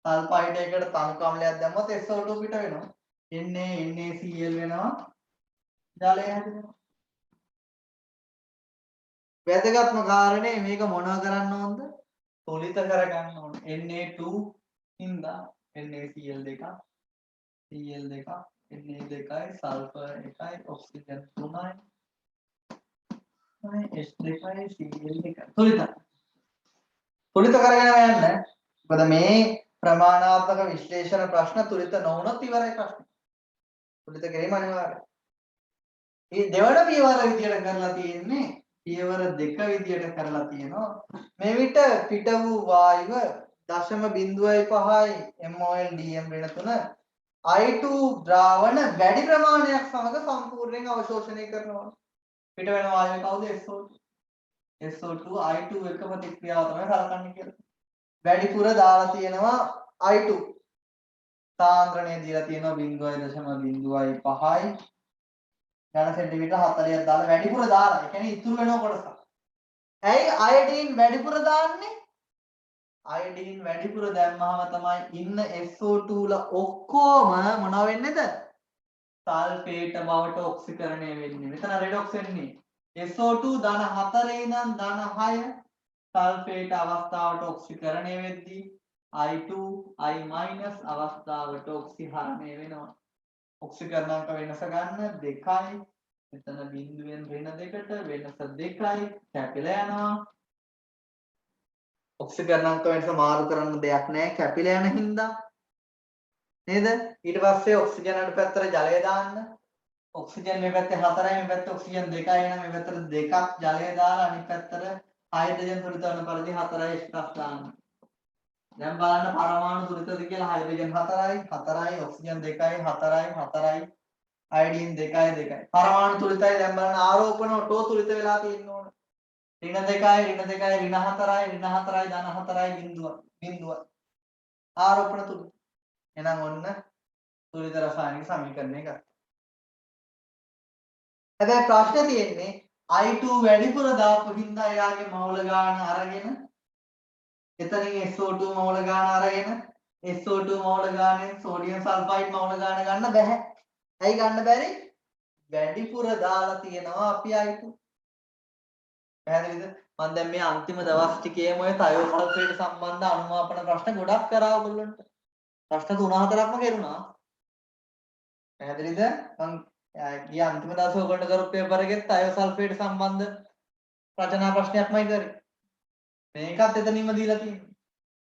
සල්ෆයිඩ් එකකට තනුක අම්ලයක් දැම්මොත් SO2 පිට වෙනවා. NaCl වෙනවා. ජලය හැදෙනවා. වැදගත්ම කාරණේ මේක මොනවා කරන්න ඕනද? තුලිත කරගන්න ඕන. Na2 හින්දා NaCl දෙකක් Cl දෙකක් Na දෙකයි සල්ෆර් එකයි ඔක්සිජන් 3යි H දෙකයි Cl දෙකයි තුලිත කරගෙන යන්න. මොකද මේ ප්‍රමාණාත්මක විශ්ලේෂණ ප්‍රශ්න තුලිත නොවුනොත් ඉවරයි ප්‍රශ්න. තුලිත කිරීම අනිවාර්යයි. මේ දෙවන පියවර විදියට කරලා තියෙන්නේ පියවර 2 විදියට කරලා තියෙනවා. මේ විට පිට වූ වායුව 0.5යි MOL DM ඍණ 3 I2 ද්‍රාවණ වැඩි ප්‍රමාණයක් සමග සම්පූර්ණයෙන් අවශෝෂණය කරනවා. පිට වෙන වායුව කවුද? SO2 I2 එක ප්‍රතික්‍රියාව තමයි කරන්නේ කියලා. වැඩිපුර දාලා තියෙනවා I2. සාන්ද්‍රණය දීලා තියෙනවා 0.05යි ඝන සෙන්ටිමීටර 40ක් දාලා වැඩිපුර දාලා. ඒ කියන්නේ ඉතුරු වෙන කොටස. ඇයි අයඩින් වැඩිපුර දාන්නේ? අයඩින් වැඩිපුර දැම්මම තමයි ඉන්න SO2 ල ඔක්කොම මොනව වෙන්නේද? සල්ෆේට බවට ඔක්සිකරණය වෙන්නේ. මෙතන රෙඩොක්ස් වෙන්නේ. SO2 ධන 4 ඉඳන් ධන 6 සල්ෆේට අවස්ථාවට ඔක්සිකරණය වෙද්දී I2 I- අවස්ථාවට ඔක්සිහරණය වෙනවා. ඔක්සිකරණාංක වෙනස ගන්න 2යි. මෙතන බිඳුවෙන් ඍණ 2ට වෙනස 2යි කැපිලා යනවා. ඔක්සිකරණාංක වෙනස මාරු කරන්න දෙයක් නැහැ කැපිලා යන හින්දා. නේද? ඊට පස්සේ ඔක්සිජන් අණු පැත්තට ජලය දාන්න. ඔක්සිජන් මේ පැත්තේ 4යි මේ පැත්තේ ඔක්සිජන් 2යි එන මේ පැත්තට 2ක් ජලය දාලා අනිත් පැත්තට හයිඩ්‍රජන් තුලිත වන පරිදි 4යි එක්ස්ට්‍රා දාන්න. දැන් බලන්න පරමාණු තුලිතද කියලා හයිඩ්‍රජන් 4යි 4යි ඔක්සිජන් 2යි 4යි 4යි අයඩින් 2යි 2යි. පරමාණු තුලිතයි දැන් බලන්න ආරෝපණ ඔටෝ තුලිත වෙලා තියෙන්න ඕන. ඍණ 2යි ඍණ 2යි ඍණ 4යි ඍණ 4යි ධන 4යි බිඳුව. ආරෝපණ තුලිත. එහෙනම් ඔන්න තුලිත රසායනික සමීකරණය ගත්තා. හැබැයි ප්‍රශ්නේ තියෙන්නේ I2 වැඩිපුර දාපු හින්දා එයාගේ මවුල ගාන අරගෙන එතනින් SO2 මවුල ගාන අරගෙන SO2 මෝල් ගානේ සෝඩියම් සල්ෆයිඩ් මෝල් ගාන ගන්න බෑ. ඇයි ගන්න බැරි? වැඩිපුර දාලා තියෙනවා අපි I2. පැහැදිලිද? මම දැන් මේ අන්තිම දවස් ටිකේම ඔය තයෝසල්ෆේට් සම්බන්ධ අනුමාපන ප්‍රශ්න ගොඩක් කරා ඔයගොල්ලන්ට. ප්‍රශ්න 3-4ක්ම කෙරුණා. පැහැදිලිද? මම ගිය අන්තිම දවසේ ඔයගොල්ලන්ට කරපු පේපර් එකෙත් තයෝසල්ෆේට් සම්බන්ධ රචනා ප්‍රශ්නයක්මයි කරේ. මේකත් එතනින්ම දීලා තියෙනවා.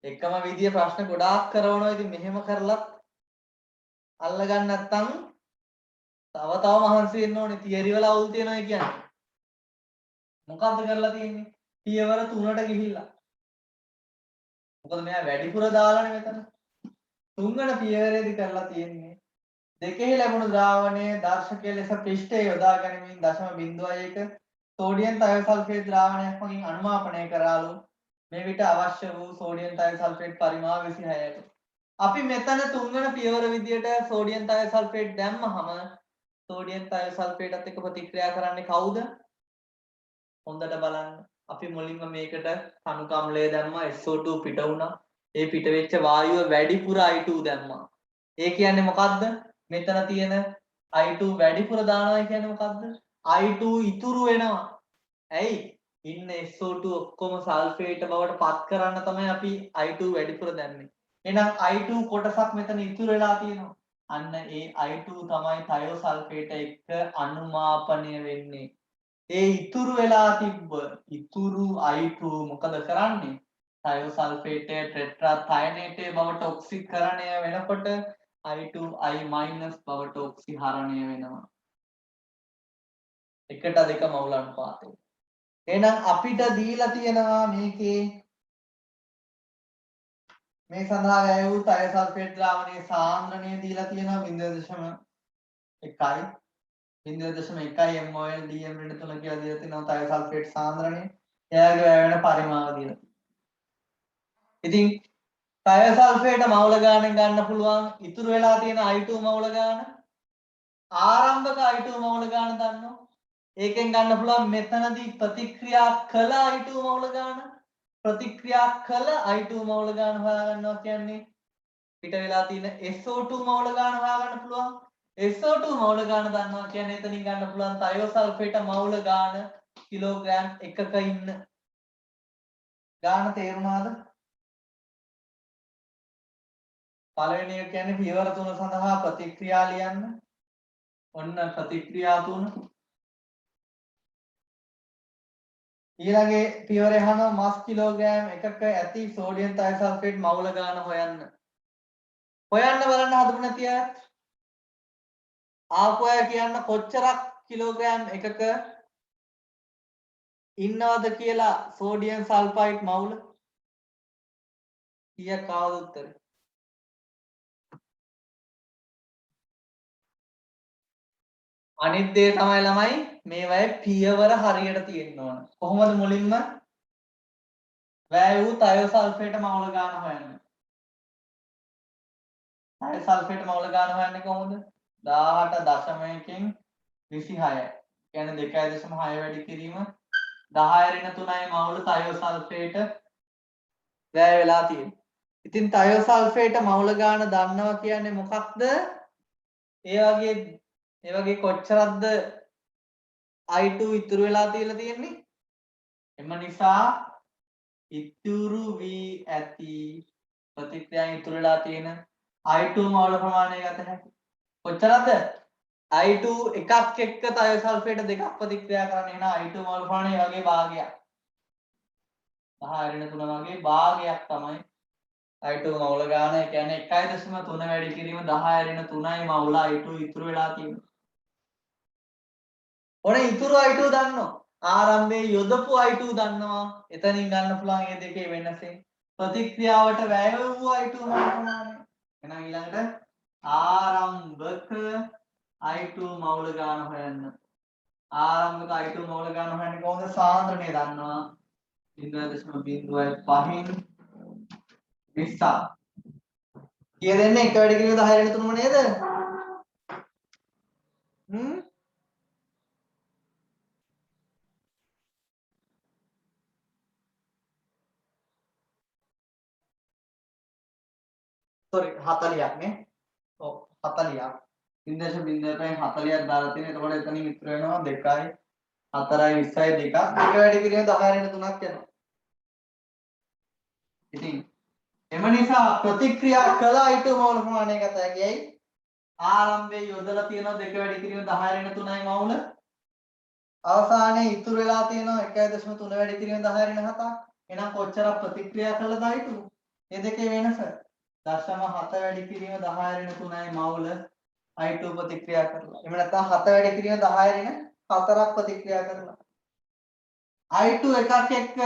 එකම විදිය ප්‍රශ්න ගොඩාක් කරනවා. ඉතින් මෙහෙම කරලත් අල්ලගන්න නැත්නම් තව මහන්සි වෙන්න ඕනේ. තියරි වල අවුල් තියෙනවා කියන්නේ. මොකද්ද කරලා තියෙන්නේ? පියවර 3ට ගිහිල්ලා. මොකද මෙයා වැඩිපුර දාලානේ මෙතන. තුන්වන පියවරේදී කරලා තියෙන්නේ. දෙකෙහි ලැබුණු ද්‍රාවණයේ දර්ශකයේ ලෙස පෘෂ්ඨය යොදා ගැනීමෙන් 0.1 සෝඩියම් තයෝසල්ෆේට් ද්‍රාවණයක් මගින් අනුමාපනය කරාලු. මේ විට අවශ්‍ය වූ සෝඩියම් තයෝසල්ෆේට් පරිමාව 26ට. අපි මෙතන තුන්වන පියවර විදියට සෝඩියම් තයෝසල්ෆේට් දැම්මහම සෝඩියම් තයෝසල්ෆේටත් එක්ක ප්‍රතික්‍රියා කරන්නේ කවුද? හොඳට බලන්න. අපි මුලින්ම මේකට කණුකම්ලය දැම්මා SO2 පිට වුණා. ඒ පිට වෙච්ච වායුව වැඩිපුර I2 දැම්මා. ඒ කියන්නේ මොකද්ද? මෙතන තියෙන I2 වැඩිපුර දානවා කියන්නේ මොකද්ද? I2 ඉතුරු වෙනවා. ඇයි? ඉන්න SO2 ඔක්කොම සල්ෆේට් බවට පත් කරන්න තමයි අපි I2 වැඩිපුර දැම්මේ. එහෙනම් I2 කොටසක් මෙතන ඉතුරු වෙලා තියෙනවා. අන්න ඒ I2 තමයි තයෝසල්ෆේට එක්ක අනුමාපනය වෙන්නේ. ඒ ඉතුරු වෙලා තිබ්බ ඉතුරු I2 මොකද කරන්නේ? තයෝසල්ෆේටය ටෙට්‍රා තයනේටේ බවට ඔක්සිකරණය වෙනකොට I2I- බවට ඔක්සිහරණය වෙනවා. 1:2 මවුල අනුපාතය. එහෙනම් අපිට දීලා තියෙනවා මේකේ මේ සඳහා වැය වූ තයෝසල්ෆේට් ද්‍රාවණයේ සාන්ද්‍රණය දීලා තියෙනවා 0.1 0.1 mol dm ඍණ 3 කියලා දීලා තියෙනවා තයෝසල්ෆේට් සාන්ද්‍රණය. එයාගේ වැය වෙන පරිමාව දීලා. ඉතින් තයෝසල්ෆේට මවුල ගානෙන් ගන්න පුළුවන් ඉතුරු වෙලා තියෙන I2 මවුල ගාන ආරම්භක I2 මවුල ගාන දන්නවා. ඒකෙන් ගන්න පුළුවන් මෙතනදී ප්‍රතික්‍රියා කළ I2 මවුල ගාන ප්‍රතික්‍රියා කළ I2 මවුල ගාන හොයාගන්නවා කියන්නේ පිට වෙලා තියෙන SO2 මවුල ගාන හොයාගන්න පුළුවන්. SO2 මවුල ගාන දන්නවා කියන්නේ එතනින් ගන්න පුළුවන් තයෝසල්ෆේට මවුල ගාන කිලෝග්‍රෑම් එකක ඉන්න ගාන තේරුණාද? පළවෙනි එක කියන්නේ පියවර 3 සඳහා ප්‍රතික්‍රියා ලියන්න. ඔන්න ප්‍රතික්‍රියා 3. ඊළඟේ පියවරේ අහනවා මස් කිලෝග්‍රෑම් එකක ඇති සෝඩියම් තයෝසල්ෆේට් මවුල ගාන හොයන්න. හොයන්න බලන්න හදපු නැති අය ආපු අය කියන්න කොච්චරක් කිලෝග්‍රෑම් එකක ඉන්නවද කියලා සෝඩියම් සල්ෆයිඩ් මවුල කීයක් ආවද උත්තරේ? අනිත් දේ තමයි ළමයි මේවයේ පියවර හරියට තියෙන්න ඕන. කොහොමද මුලින්ම වැය වූ තයෝසල්ෆේට මවුල ගාන හොයන්න. තයෝසල්ෆේට මවුල ගාන හොයන්නේ කොහොමද? 18.1කින් 26. කියන්නේ 2.6 වැඩි කිරීම 10^3යි මවුල තයෝසල්ෆේට වැය වෙලා තියෙන්නේ. ඉතින් තයෝසල්ෆේට මවුල ගාන දන්නවා කියන්නේ මොකක්ද? ඒ වගේ කොච්චරක්ද I2 ඉතුරු වෙලා තියලා තියෙන්නේ? එම නිසා ඉතුරු වී ඇති ප්‍රතික්‍රියාවෙන් ඉතුරු වෙලා තියෙන I2 මවුල ප්‍රමාණය ගත හැකියි. කොච්චරද? I2 එකක් එක්ක තයෝසල්ෆේට දෙකක් ප්‍රතික්‍රියා කරන්න එන I2 මවුල ප්‍රමාණය වගේ භාගයක්. 10^3 වගේ භාගයක් තමයි I2 මවුල ගාන. ඒ කියන්නේ 1.3 වැඩි කිරීම 10^3යි මවුල I2 ඉතුරු වෙලා තියෙන්නේ. ඔනේ ඉතුරු I2 දන්නවා. ආරම්භයේ යොදපු I2 දන්නවා. එතනින් ගන්න පුළුවන් මේ දෙකේ වෙනසෙන් ප්‍රතික්‍රියාවට වැය වූ I2 මවුල ප්‍රමාණය. එහෙනම් ඊළඟට ආරම්භක I2 මවුල ගාන හොයන්න. ආරම්භක I2 මවුල ගාන හොයන්නේ කොහොමද? සාන්ද්‍රණය දන්නවා. 0.05න් නිසා කිය දෙන්නේ 1 වැඩි කිරීම 10^3ම නේද? 40ක් නේ. ඔව් 40ක්. 0.40ක් දාලා තියෙන. එතකොට එතනින් ඉතුරු වෙනවා 2යි 4යි 20යි 2ක්. 2 වැඩි කිරීම 10 රින 3ක් යනවා. ඉතින් එම නිසා ප්‍රතික්‍රියා කළ අයිතු මවුල ප්‍රමාණය ගත හැකියි. ආරම්භයේ යොදලා තියෙනවා 2 වැඩි කිරීම 10 රින 3යි මවුල. අවසානයේ ඉතුරු වෙලා තියෙනවා 1.3 වැඩි කිරීම 10 රින 7ක්. එහෙනම් කොච්චර ප්‍රතික්‍රියා කළද අයිතු? මේ දෙකේ වෙනස 0.7 වැඩි කිරීම 10 රින 3යි මවුල අයිතු ප්‍රතික්‍රියා කරලා. එහෙම නැත්නම් 7 වැඩි කිරීම 10 රින 4ක් ප්‍රතික්‍රියා කරලා. අයිතු එකක් එක්ක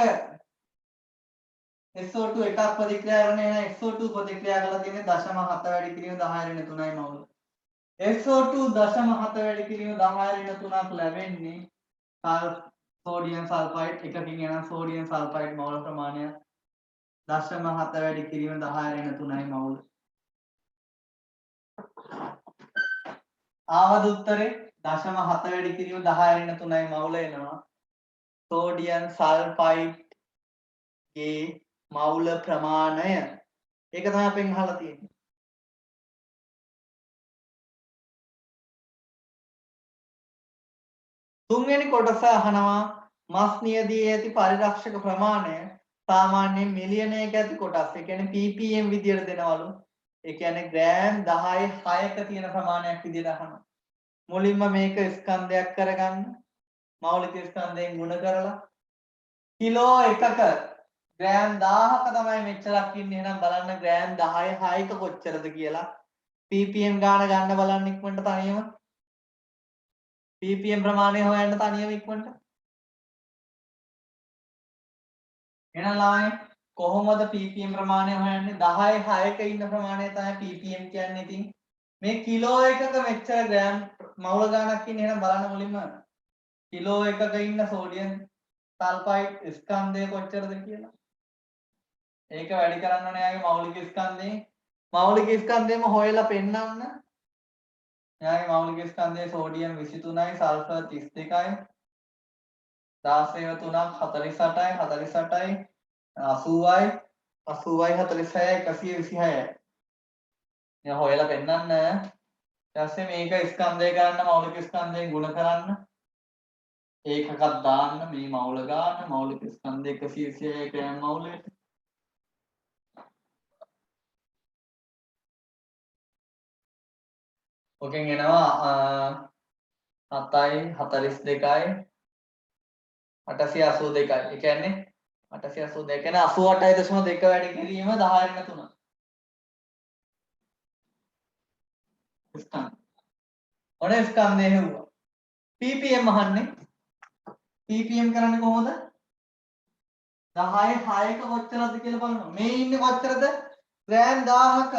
SO2 එකක් ප්‍රතික්‍රියා කරන එහෙනම් SO2 ප්‍රතික්‍රියා කරලා තියෙන්නේ 0.7 වැඩි කිරීම 10 රින 3යි මවුල. SO2 0.7 වැඩි කිරීම 10 රින 3ක් ලැබෙන්නේ සෝඩියම් සල්ෆයිඩ් එකකින් එන සෝඩියම් සල්ෆයිඩ් මෝල් ප්‍රමාණය 0.7 වැඩි කිරීම 10 රින 3යි මවුල. ආවද උත්තරේ 0.7 වැඩි කිරීම 10 රින 3යි මවුල එනවා. සෝඩියම් සල්ෆයිඩ් ගේ මවුල ප්‍රමාණය. ඒක තමයි අපෙන් අහලා තියෙන්නේ. තුන්වෙනි කොටස අහනවා මස් නියදී ඇති පරිරක්ෂක ප්‍රමාණය සාමාන්‍යයෙන් මිලියනයක ඇති කොටස්. ඒ කියන්නේ ppm විදියට දෙනවලු. ඒ කියන්නේ ග්‍රෑම් 10 6ක තියෙන ප්‍රමාණයක් විදියට අහනවා. මුලින්ම මේක ස්කන්ධයක් කරගන්න. මෞලික ස්කන්ධයෙන් ගුණ කරලා කිලෝ එකක ග්‍රෑම් 1000ක තමයි මෙච්චරක් ඉන්නේ. එහෙනම් බලන්න ග්‍රෑම් 10 6ක කොච්චරද කියලා. ppm ගාන ගන්න බලන්න ඉක්මනට තනියම. ppm ප්‍රමාණය හොයන්න තනියම ඉක්මනට. එහෙනම් ළමයි කොහොමද ppm ප්‍රමාණය හොයන්නේ? 10 6ක ඉන්න ප්‍රමාණය තමයි ppm කියන්නේ. ඉතින් මේ කිලෝ එකක මෙච්චර ග්‍රෑම් මවුල ගානක් ඉන්නේ. එහෙනම් බලන්න මුලින්ම කිලෝ එකක ඉන්න සෝඩියම් සල්ෆයිඩ් ස්කන්ධය කොච්චරද කියලා. ඒක වැඩි කරන්න ඕනේ යාගේ මෞලික ස්කන්ධයෙන්. මෞලික ස්කන්ධයම හොයලා පෙන්නන්න. යාගේ මෞලික ස්කන්ධයේ සෝඩියම් 23යි සල්ෆර් 32යි 16 3ක් 48යි 48යි 80යි 80යි 46යි 126යි. එයා හොයලා පෙන්නන්න. ඊට පස්සේ මේක ස්කන්ධය ගන්න මෞලික ස්කන්ධයෙන් ගුණ කරන්න. ඒකකක් දාන්න මේ මවුල ගන්න මෞලික ස්කන්ධ 126 ග්‍රෑම් මවුලට. ඔකෙන් එනවා 7යි 42යි 882යි. ඒ කියන්නේ 882 කියන්නේ 88.2 වැඩි කිරීම 10 රින 3. ස්කන්ධ. ඔන ස්කන්ධය හෙව්වා. ppm අහන්නේ. ppm කරන්නේ කොහොමද? 10 6ක කොච්චරද කියලා බලනවා. මේ ඉන්නේ කොච්චරද? ග්‍රෑම් 1000ක.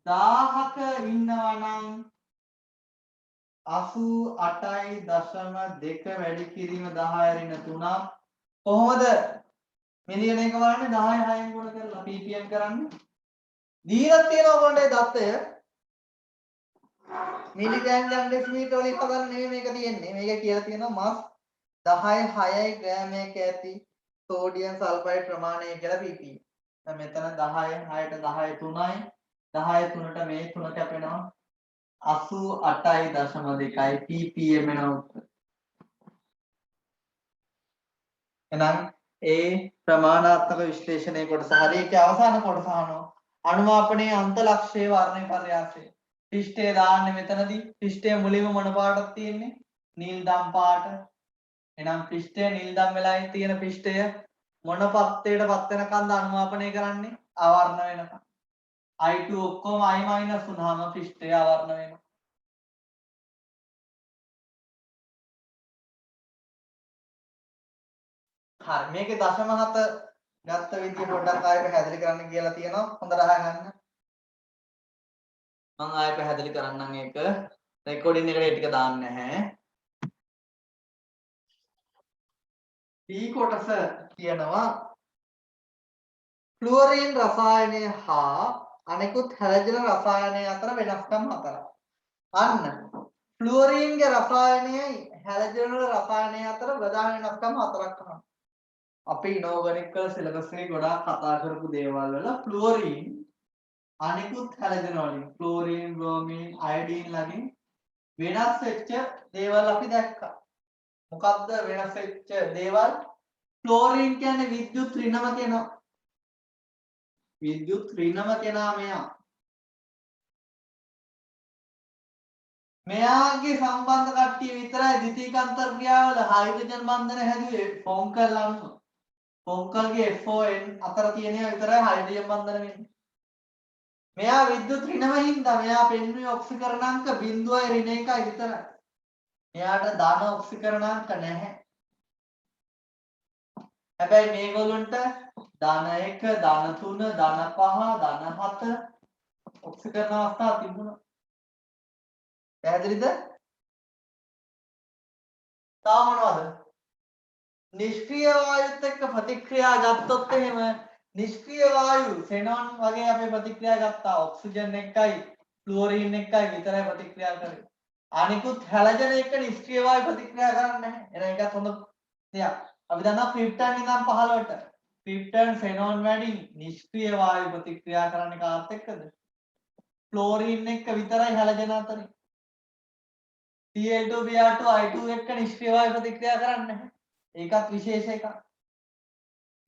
1000ක ඉන්නවා නම් 88.2 වැඩි කිරීම 10 රින 3ක්. කොහොමද මිලියන එක බලන්නේ 10 6න් ගුණ කරලා ppm කරන්නේ. දීලා තියෙනවා කොණ්ඩේ දත්තය. මිලිග්‍රෑම් ඩෙසිමීටර වලින් හදන්න නෙමෙයි මේක තියෙන්නේ. මේක කියලා තියෙනවා මස් 10 6යි ග්‍රෑම් එක ඇති සෝඩියම් සල්ෆයිඩ් ප්‍රමාණය කියලා ppm. දැන් මෙතන 10 6ට 10 3යි 10 3ට මේ 3 කැපෙනවා 88.2යි ppm වෙනවා. එහෙනම් ඒ ප්‍රමාණාත්මක විශ්ලේෂණයේ කොටස හරි. ඒකේ අවසාන කොටස අහනවා අනුමාපනයේ අන්ත ලක්ෂ්‍ය වර්ණය පර්යාසය. පිෂ්ඨය දාන්නේ මෙතනදී. පිෂ්ඨය මුලින්ම මොන පාටක් තියෙන්නේ? නිල් දම් පාට. එහෙනම් පිෂ්ඨය නිල් දම් වෙලා තියෙන පිෂ්ඨය මොන පත්තේටපත් වෙනකන්ද අනුමාපනය කරන්නේ? අවර්ණ වෙනකන්. I2 ඔක්කොම I- වුණාම පිෂ්ඨය අවර්ණ වෙනවා. හරි මේකේ 0.7 ගත්ත විදිය පොඩ්ඩක් ආයෙ පැහැදිලි කරන්න කියලා තියෙනවා. හොඳට අහගන්න. මම ආයෙ පැහැදිලි කරන්නම් ඒක. රෙකෝඩින් එකට ඒ ටික දාන්න නැහැ. ඊ කොටස කියනවා ෆ්ලුවරින් රසායනය හා අනෙකුත් හැලජන රසායනය අතර වෙනස්කම් හතරක්. අන්න ෆ්ලුවරින්ගේ රසායනයයි හැලජන රසායනය අතර ප්‍රධාන වෙනස්කම් හතරක් තමයි. අපි ඉනෝගනික් වල සිලබස් එකේ ගොඩාක් කතා කරපු දේවල් වල ෆ්ලුවරින් අනිකුත් හැලගෙන වලින් ක්ලෝරීන් බ්‍රෝමීන් අයඩීන් ළඟින් වෙනස් වෙච්ච දේවල් අපි දැක්කා. මොකක්ද වෙනස් වෙච්ච දේවල්? ක්ලෝරීන් කියන්නේ විද්‍යුත් ඍණම කෙනා. විද්‍යුත් ඍණම කෙනා මෙයා. මෙයාගේ සම්බන්ධ කට්ටිය විතරයි ද්විතීයික ක්‍රියාවල හයිඩ්‍රජන් බන්ධන හැදුවේ ෆොන්කල් අනුව. ෆොන්කල්ගේ FON අතර තියෙන ඒවා විතරයි හයිඩ්‍රජන් බන්ධන වෙන්නේ. මෙයා විද්‍යුත් ඍණම හින්දා මෙයා පෙන්වුවේ ඔක්සිකරණ අංක 0.1 විතරයි. මෙයාට ධන ඔක්සිකරණ අංක නැහැ. හැබැයි මේගොල්ලන්ට ධන 1, ධන 3, ධන 5, ධන 7 ඔක්සිකරණ අවස්ථා තිබුණා. පැහැදිලිද? තාම මොනවද? නිෂ්ක්‍රීය වායුත් එක්ක ප්‍රතික්‍රියා ගත්තොත් එහෙම නිෂ්ක්‍රීය වායු ෆෙනොන් වගේ අපි ප්‍රතික්‍රියා ගත්තා ඔක්සිජන් එක්කයි ෆ්ලුවරින් එක්කයි විතරයි ප්‍රතික්‍රියා කරේ. අනිකුත් හැලජන එක්ක නිෂ්ක්‍රීය වායු ප්‍රතික්‍රියා කරන්නේ නැහැ. එහෙනම් ඒකත් හොඳ දෙයක්. අපි දන්නවා ක්‍රිප්ටන් ඉඳන් 15ට ක්‍රිප්ටන් ෆෙනොන් වලින් නිෂ්ක්‍රීය වායු ප්‍රතික්‍රියා කරන්නේ කාත් එක්කද? ෆ්ලෝරින් එක්ක විතරයි හැලජන අතරින්. Cl2 Br2 I2 එක්ක නිෂ්ක්‍රීය වායු ප්‍රතික්‍රියා කරන්නේ නැහැ. ඒකත් විශේෂ එකක්.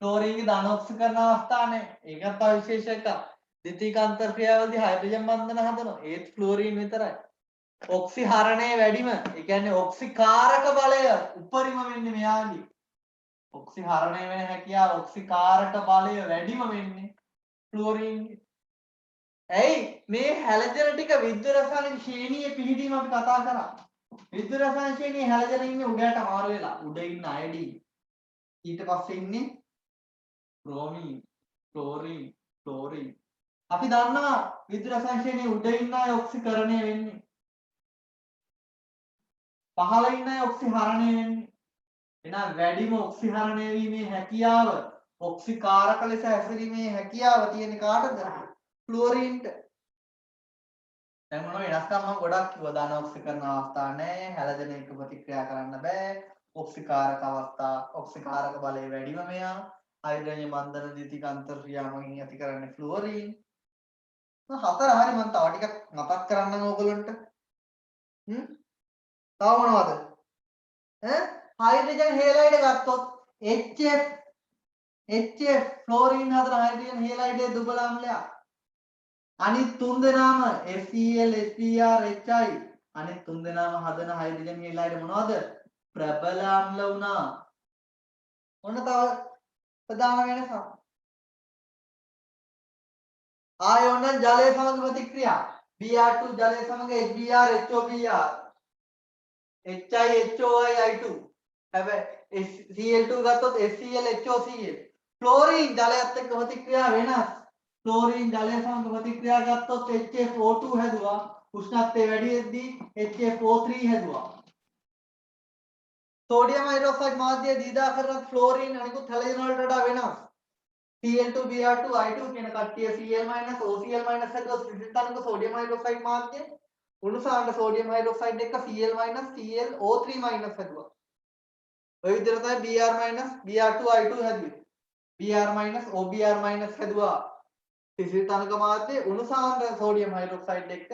ක්ලෝරින්ගේ ධන ඔක්සිකරණ අවස්ථා නැහැ. ඒකත් තව විශේෂ එකක්. ද්විතීයික අන්තර් ක්‍රියාවලදී හයිඩ්‍රජන් බන්ධන හදනවා. ඒත් ෆ්ලෝරින් විතරයි. ඔක්සිහරණය වැඩිම. ඒ කියන්නේ ඔක්සිකාරක බලය උපරිම වෙන්නේ මෙයාගේ. ඔක්සිහරණය වෙන හැකියාව ඔක්සිකාරක බලය වැඩිම වෙන්නේ ෆ්ලෝරින්ගේ. ඇයි මේ හැලජන ටික විද්‍යුත් රසායනික ශ්‍රේණියේ පිහිටීම අපි කතා කරා. විද්‍යුත් රසායන ශ්‍රේණියේ හැලජන ඉන්නේ උඩට මාරු වෙලා. උඩ ඉන්න අයඩීන්. ඊට පස්සේ ඉන්නේ බ්‍රෝමීන්, ක්ලෝරින්, ක්ලෝරින්. අපි දන්නවා විද්‍යුත් රසායන ශ්‍රේණියේ උඩ ඉන්න අය ඔක්සිකරණය වෙන්නේ. පහළ ඉන්න අය ඔක්සිහරණය වෙන්නේ. එහෙනම් වැඩිම ඔක්සිහරණය වීමේ හැකියාව, ඔක්සිකාරක ලෙස හැසිරීමේ හැකියාව තියෙන කාටද? ෆ්ලුවරින්ට. දැන් මොන වෙනස්කම් මම ගොඩක් කිව්වා. ධන ඔක්සිකරණ අවස්ථා නැහැ, හැලජන එක්ක ප්‍රතික්‍රියා කරන්න බෑ. ඔක්සිකාරක අවස්ථා, ඔක්සිකාරක බලය වැඩිම මෙයා. හයිඩ්‍රජන් බන්ධන ද්විතීයික අන්තර් ක්‍රියාවකින් ඇති කරන්නේ ෆ්ලුවරින්. හතර හරි මම තව ටිකක් මතක් කරන්නම් ඕගොල්ලන්ට. තව මොනවද? හයිඩ්‍රජන් හේලයිඩ් ගත්තොත් HF ෆ්ලෝරින් හතර හයිඩ්‍රජන් හේලයිඩේ දුබල අම්ලයක්. අනිත් තුන් දෙනාම FeL, SbR, HI අනිත් තුන් දෙනාම හදන හයිඩ්‍රජන් හේලයිඩ් මොනවද? ප්‍රබල අම්ල වුණා. ඔන්න තව ප්‍රධාන වෙනසක්. ආය ඔන්න ජලය සමග ප්‍රතික්‍රියා. Br2 ජලය සමග HBr, HOBr. HI, HOI, I2. හැබැයි Cl2 ගත්තොත් HCl, HOCl. ක්ලෝරින් ජලයත් එක්ක ප්‍රතික්‍රියා වෙනස්. ක්ලෝරින් ජලය සමග ප්‍රතික්‍රියා ගත්තොත් HFO2 හැදුවා. උෂ්ණත්වය වැඩි වෙද්දී HFO3 හැදුවා. සෝඩියම් හයිඩ්‍රොක්සයිඩ් මාධ්‍යයේ දීදා කරන ෆ්ලෝරින් අනිකුත් හැලජන වලට වඩා වෙනස්. Cl2 Br2 I2 කියන කට්ටිය Cl- OCl- හැදුවා ත්‍රිසංතනික සෝඩියම් හයිඩ්‍රොක්සයිඩ් මාධ්‍යය. උණුසාරණ සෝඩියම් හයිඩ්‍රොක්සයිඩ් එක Cl- ClO3- හැදුවා. ඔය විදිහට තමයි Br- Br2 I2 හැදුවේ. Br- OBr- හැදුවා. ත්‍රිසංතනික මාධ්‍යයේ උණුසාරණ සෝඩියම් හයිඩ්‍රොක්සයිඩ් එක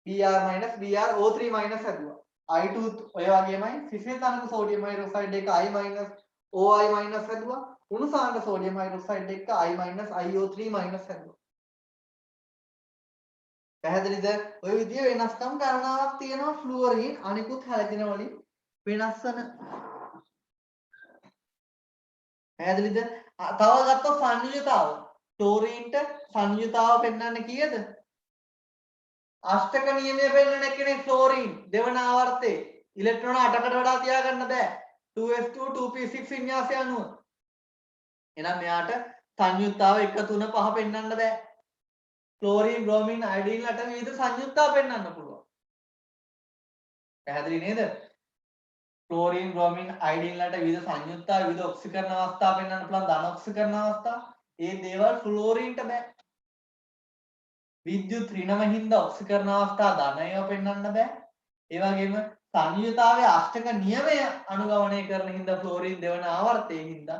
Br- BrO3- හැදුවා. I2 ඔය වගේමයි ත්‍රිසංතනික සෝඩියම් හයිඩ්‍රොක්සයිඩ් එක I- OI- හැදුවා. උණුසාරණ සෝඩියම් හයිඩ්‍රොක්සයිඩ් එක I- IO3- හැදුවා. පැහැදිලිද? ඔය විදිය වෙනස්කම් ගණනාවක් තියෙනවා ෆ්ලුවරින් අනිකුත් හැලජන වලින් වෙනස් වෙන. පැහැදිලිද? තව ගත්තොත් සංයුතතාව. ක්ලෝරින්ට සංයුතතාව පෙන්වන්නේ කීයද? අෂ්ටක නියමය පෙන්වන එකනේ ක්ලෝරින් දෙවන ආවර්තයේ ඉලෙක්ට්‍රෝන 8කට වඩා තියාගන්න බෑ 2s2 2p6 වින්‍යාසය අනුව. එහෙනම් මෙයාට සංයුක්තාව 1 3 5 පෙන්වන්න බෑ. ක්ලෝරින් බ්‍රෝමින් අයඩීන් වලට විවිධ සංයුක්තා පෙන්වන්න පුළුවන්. පැහැදිලි නේද? ක්ලෝරින් බ්‍රෝමින් අයඩීන් වලට විවිධ සංයුක්තා විවිධ ඔක්සිකරණ අවස්ථා පෙන්වන්න පුළුවන් ධන ඔක්සිකරණ අවස්ථා. ඒ දේවල් ෆ්ලෝරින්ට බෑ. විද්‍යුත් ඍණම හින්දා ඔක්සිකරණ අවස්ථා ධනයව පෙන්වන්න බෑ. ඒ වගේම සංයුතාවයේ අෂ්ටක නියමය අනුගමනය කරන හින්දා ෆ්ලෝරින් දෙවන ආවර්තයේ හින්දා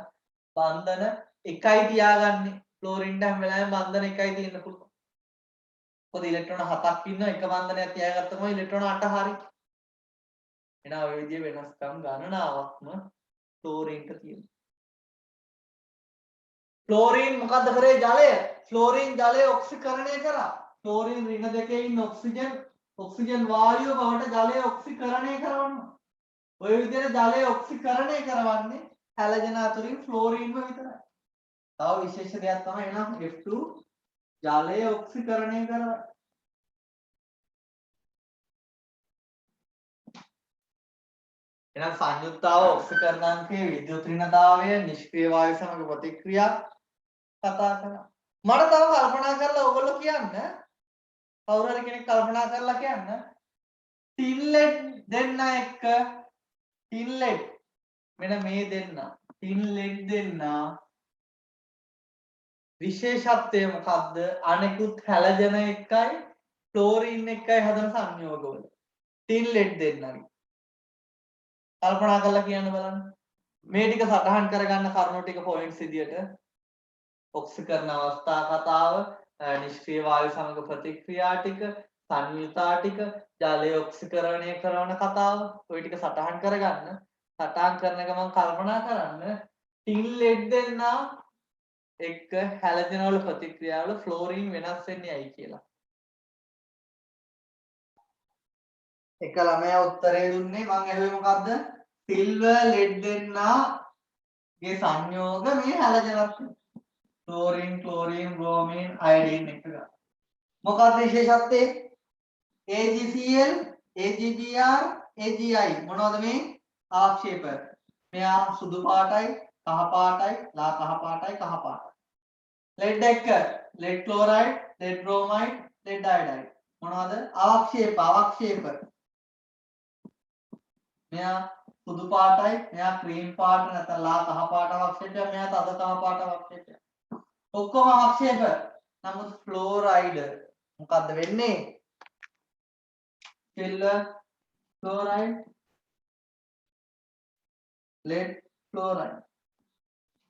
බන්ධන එකයි තියාගන්නේ. ෆ්ලෝරින්ට හැම වෙලාවෙම බන්ධන එකයි තියෙන්න පුළුවන්. මොකද ඉලෙක්ට්‍රෝන 7ක් ඉන්න එක බන්ධනයක් තියාගත්තම ඉලෙක්ට්‍රෝන 8 හරි. එහෙනම් ඔය විදිහේ වෙනස්කම් ගණනාවක්ම ක්ලෝරීන්ට තියෙනවා. ක්ලෝරීන් මොකද්ද කරේ ජලය? ක්ලෝරීන් ජලය ඔක්සිකරණය කරා. ක්ලෝරීන් ඍණ දෙකේ ඉන්න ඔක්සිජන් වායුව බවට ජලය ඔක්සිකරණය කරනවා. ඔය විදිහට ජලය ඔක්සිකරණය කරවන්නේ හැලජන අතුරින් ෆ්ලෝරීන්ම විතරයි. තව විශේෂ දෙයක් තමයි එනම් F2 ජලය ඔක්සිකරණය කරවන්නේ. එහෙනම් සංයුක්තාව ඔක්සිකරණාංකයේ විද්‍යුත් ඍණතාවය නිෂ්ක්‍රීය වායු සමග ප්‍රතික්‍රියා කතා කරනවා. මට තව කල්පනා කරලා ඔයගොල්ලෝ කියන්න කවුරු හරි කෙනෙක් කල්පනා කරලා කියන්න ටින් ලෙඩ් දෙන්න එක්ක ටින් ලෙඩ් මෙන්න මේ දෙන්න ටින් ලෙඩ් දෙන්න විශේෂත්වය මොකද්ද? අනෙකුත් හැලජන එකයි ක්ලෝරීන් එකයි හදන සංයෝගවල ටින් ලෙඩ් දෙන්නයි. කල්පනා කරලා කියන්න බලන්න. මේ ටික සටහන් කරගන්න කරුණු ටික පොයින්ට්ස් විදියට ඔක්සිකරණ අවස්ථා කතාව, නිෂ්ක්‍රීය වායු සමග ප්‍රතික්‍රියා ටික, සංයුතා ටික, ජලය ඔක්සිකරණය කරන කතාව, ඔය ටික සටහන් කරගන්න. සටහන් කරන ගමන් කල්පනා කරන්න ටින් ලෙඩ් දෙන්න එක්ක හැලජන වල ප්‍රතික්‍රියාවල ෆ්ලෝරීන් වෙනස් වෙන්නේ ඇයි කියලා. එක ළමයා උත්තරේ දුන්නේ මං ඇහුවේ මොකද්ද? සිල්වර් ලෙඩ් දෙන්නගේ සංයෝග මේ හැලජනත් ක්ලෝරින් බ්‍රෝමීන් අයඩීන් එක ගන්න. මොකක්ද විශේෂත්වය? AgCl AgGr AgI මොනවද මේ ආක්ෂේප? මෙයා සුදු පාටයි කහ පාටයි ලා කහ පාටයි කහ පාටයි. ලෙඩ් එක lead chloride lead bromide lead iodide මොනවද අවක්ෂේප මෙයා සුදු පාටයි මෙයා ක්‍රීම් පාට නැත්නම් ලා කහ පාට අවක්ෂේපය මෙයා තද කහ පාට අවක්ෂේපය ඔක්කොම අවක්ෂේප. නමුත් ෆ්ලෝරයිඩ් මොකද්ද වෙන්නේ? සිල්වර් ක්ලෝරයිඩ් ලෙඩ් ක්ලෝරයිඩ්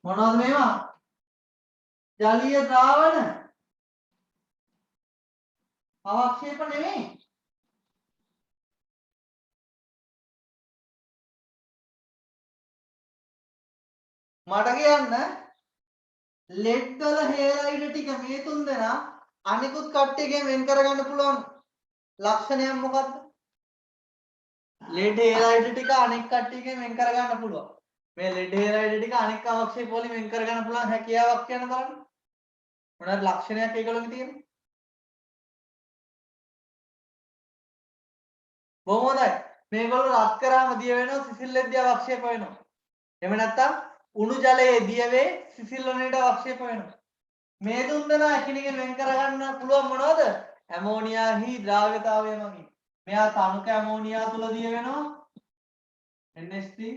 මොනවද මේවා? ජලීය ද්‍රාවණ අවක්ෂේප නෙමෙයි. මට කියන්න ලෙඩ් වල හේලයිඩ් ටික මේ තුන් දෙනා අනිකුත් කට්ටියගෙන් වෙන් කරගන්න පුළුවන් ලක්ෂණයක් මොකක්ද? ලෙඩ් හේලයිඩ් ටික අනෙක් කට්ටියගෙන් වෙන් කරගන්න පුළුවන්. මේ ලෙඩ් හේලයිඩ් ටික අනෙක් අවක්ෂේප වලින් වෙන් කරගන්න පුළුවන් හැකියාවක් කියන බලන්න. මොනවාද ලක්ෂණයක් ඒගොල්ලෝගේ තියෙන්නේ? බොහොම හොඳයි. මේගොල්ලෝ රත් කරාම දිය වෙනවා සිසිල් ලෙඩ්දී අවක්ෂේප වෙනවා. එහෙම නැත්නම් උණු ජලයේ දිය වේ සිසිල් වලට අවක්ෂේප වෙනවා. මේ තුන් දෙනා එකිනෙකින් වෙන් කරගන්න පුළුවන් මොනවද? ඇමෝනියා හි ද්‍රාව්‍යතාවය මගින්. මෙයා තනුක ඇමෝනියා තුල දිය වෙනවා NH3.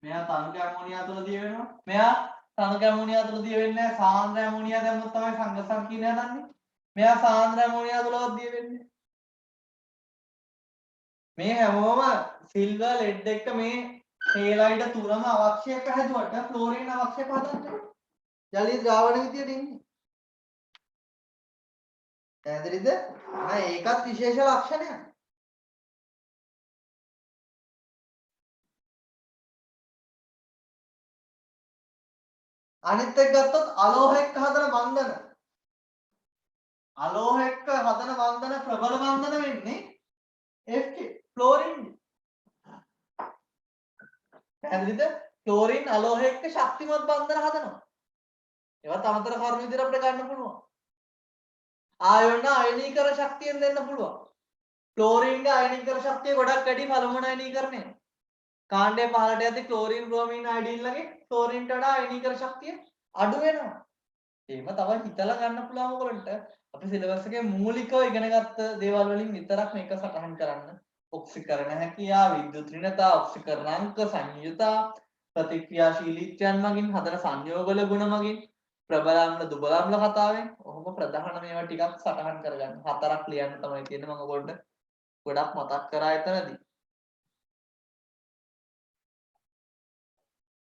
මෙයා තනුක ඇමෝනියා තුල දිය වෙනවා. මෙයා තනුක ඇමෝනියා තුල දිය වෙන්නේ නැහැ. සාන්ද්‍ර ඇමෝනියා දැම්මොත් තමයි සංඝ සංකීර්ණය හදන්නේ. මෙයා සාන්ද්‍ර ඇමෝනියා තුලවත් දිය වෙන්නේ. මේ හැමෝම සිල්වර් ලෙඩ් එක මේ හේලයිඩ් තුනම අවක්ෂේප හැදුවට ෆ්ලෝරින් අවක්ෂේප හදන්නේ ජලීය ද්‍රාවණ විදියට ඉන්නේ. පැහැදිලිද? ඒකත් විශේෂ ලක්ෂණයක්. අනිත් එක ගත්තොත් අලෝහ එක්ක හදන බන්ධන. අලෝහ එක්ක හදන බන්ධන ප්‍රබල බන්ධන වෙන්නේ FK ෆ්ලෝරින්. පැහැදිලිද? ක්ලෝරින් අලෝහ එක්ක ශක්තිමත් බන්ධන හදනවා. ඒවත් අමතර කරුණු විදිහට අපිට ගන්න පුළුවන්. ආයෝන අයනීකරණ ශක්තියෙන් දෙන්න පුළුවන්. ක්ලෝරින්ගේ අයනීකරණ ශක්තිය ගොඩක් වැඩි පළමුවන අයනීකරණය. කාණ්ඩය පහළට යද්දී ක්ලෝරින් බ්‍රෝමීන් අයඩීන්ලගේ ක්ලෝරින්ට වඩා අයනීකරණ ශක්තිය අඩු වෙනවා. ඒව තව හිතලා ගන්න පුළුවන් ඔයගොල්ලන්ට. අපි සිලබස් එකේ මූලිකව ඉගෙනගත්ත දේවල් වලින් විතරක් මේක සටහන් කරන්න. ඔක්සිකරණ හැකියාව, විද්‍යුත් ඍණතා, ඔක්සිකරණාංක, සංයුතා, ප්‍රතික්‍රියාශීලීත්වයන් මගින් හදන සංයෝගවල ගුණ මගින් ප්‍රබල අම්ල දුබල අම්ල කතාවෙන් ඔහොම ප්‍රධාන මේවා ටිකක් සටහන් කරගන්න. හතරක් ලියන්න තමයි තියෙන්නේ මම ඔයගොල්ලන්ට ගොඩක් මතක් කරා එතනදී.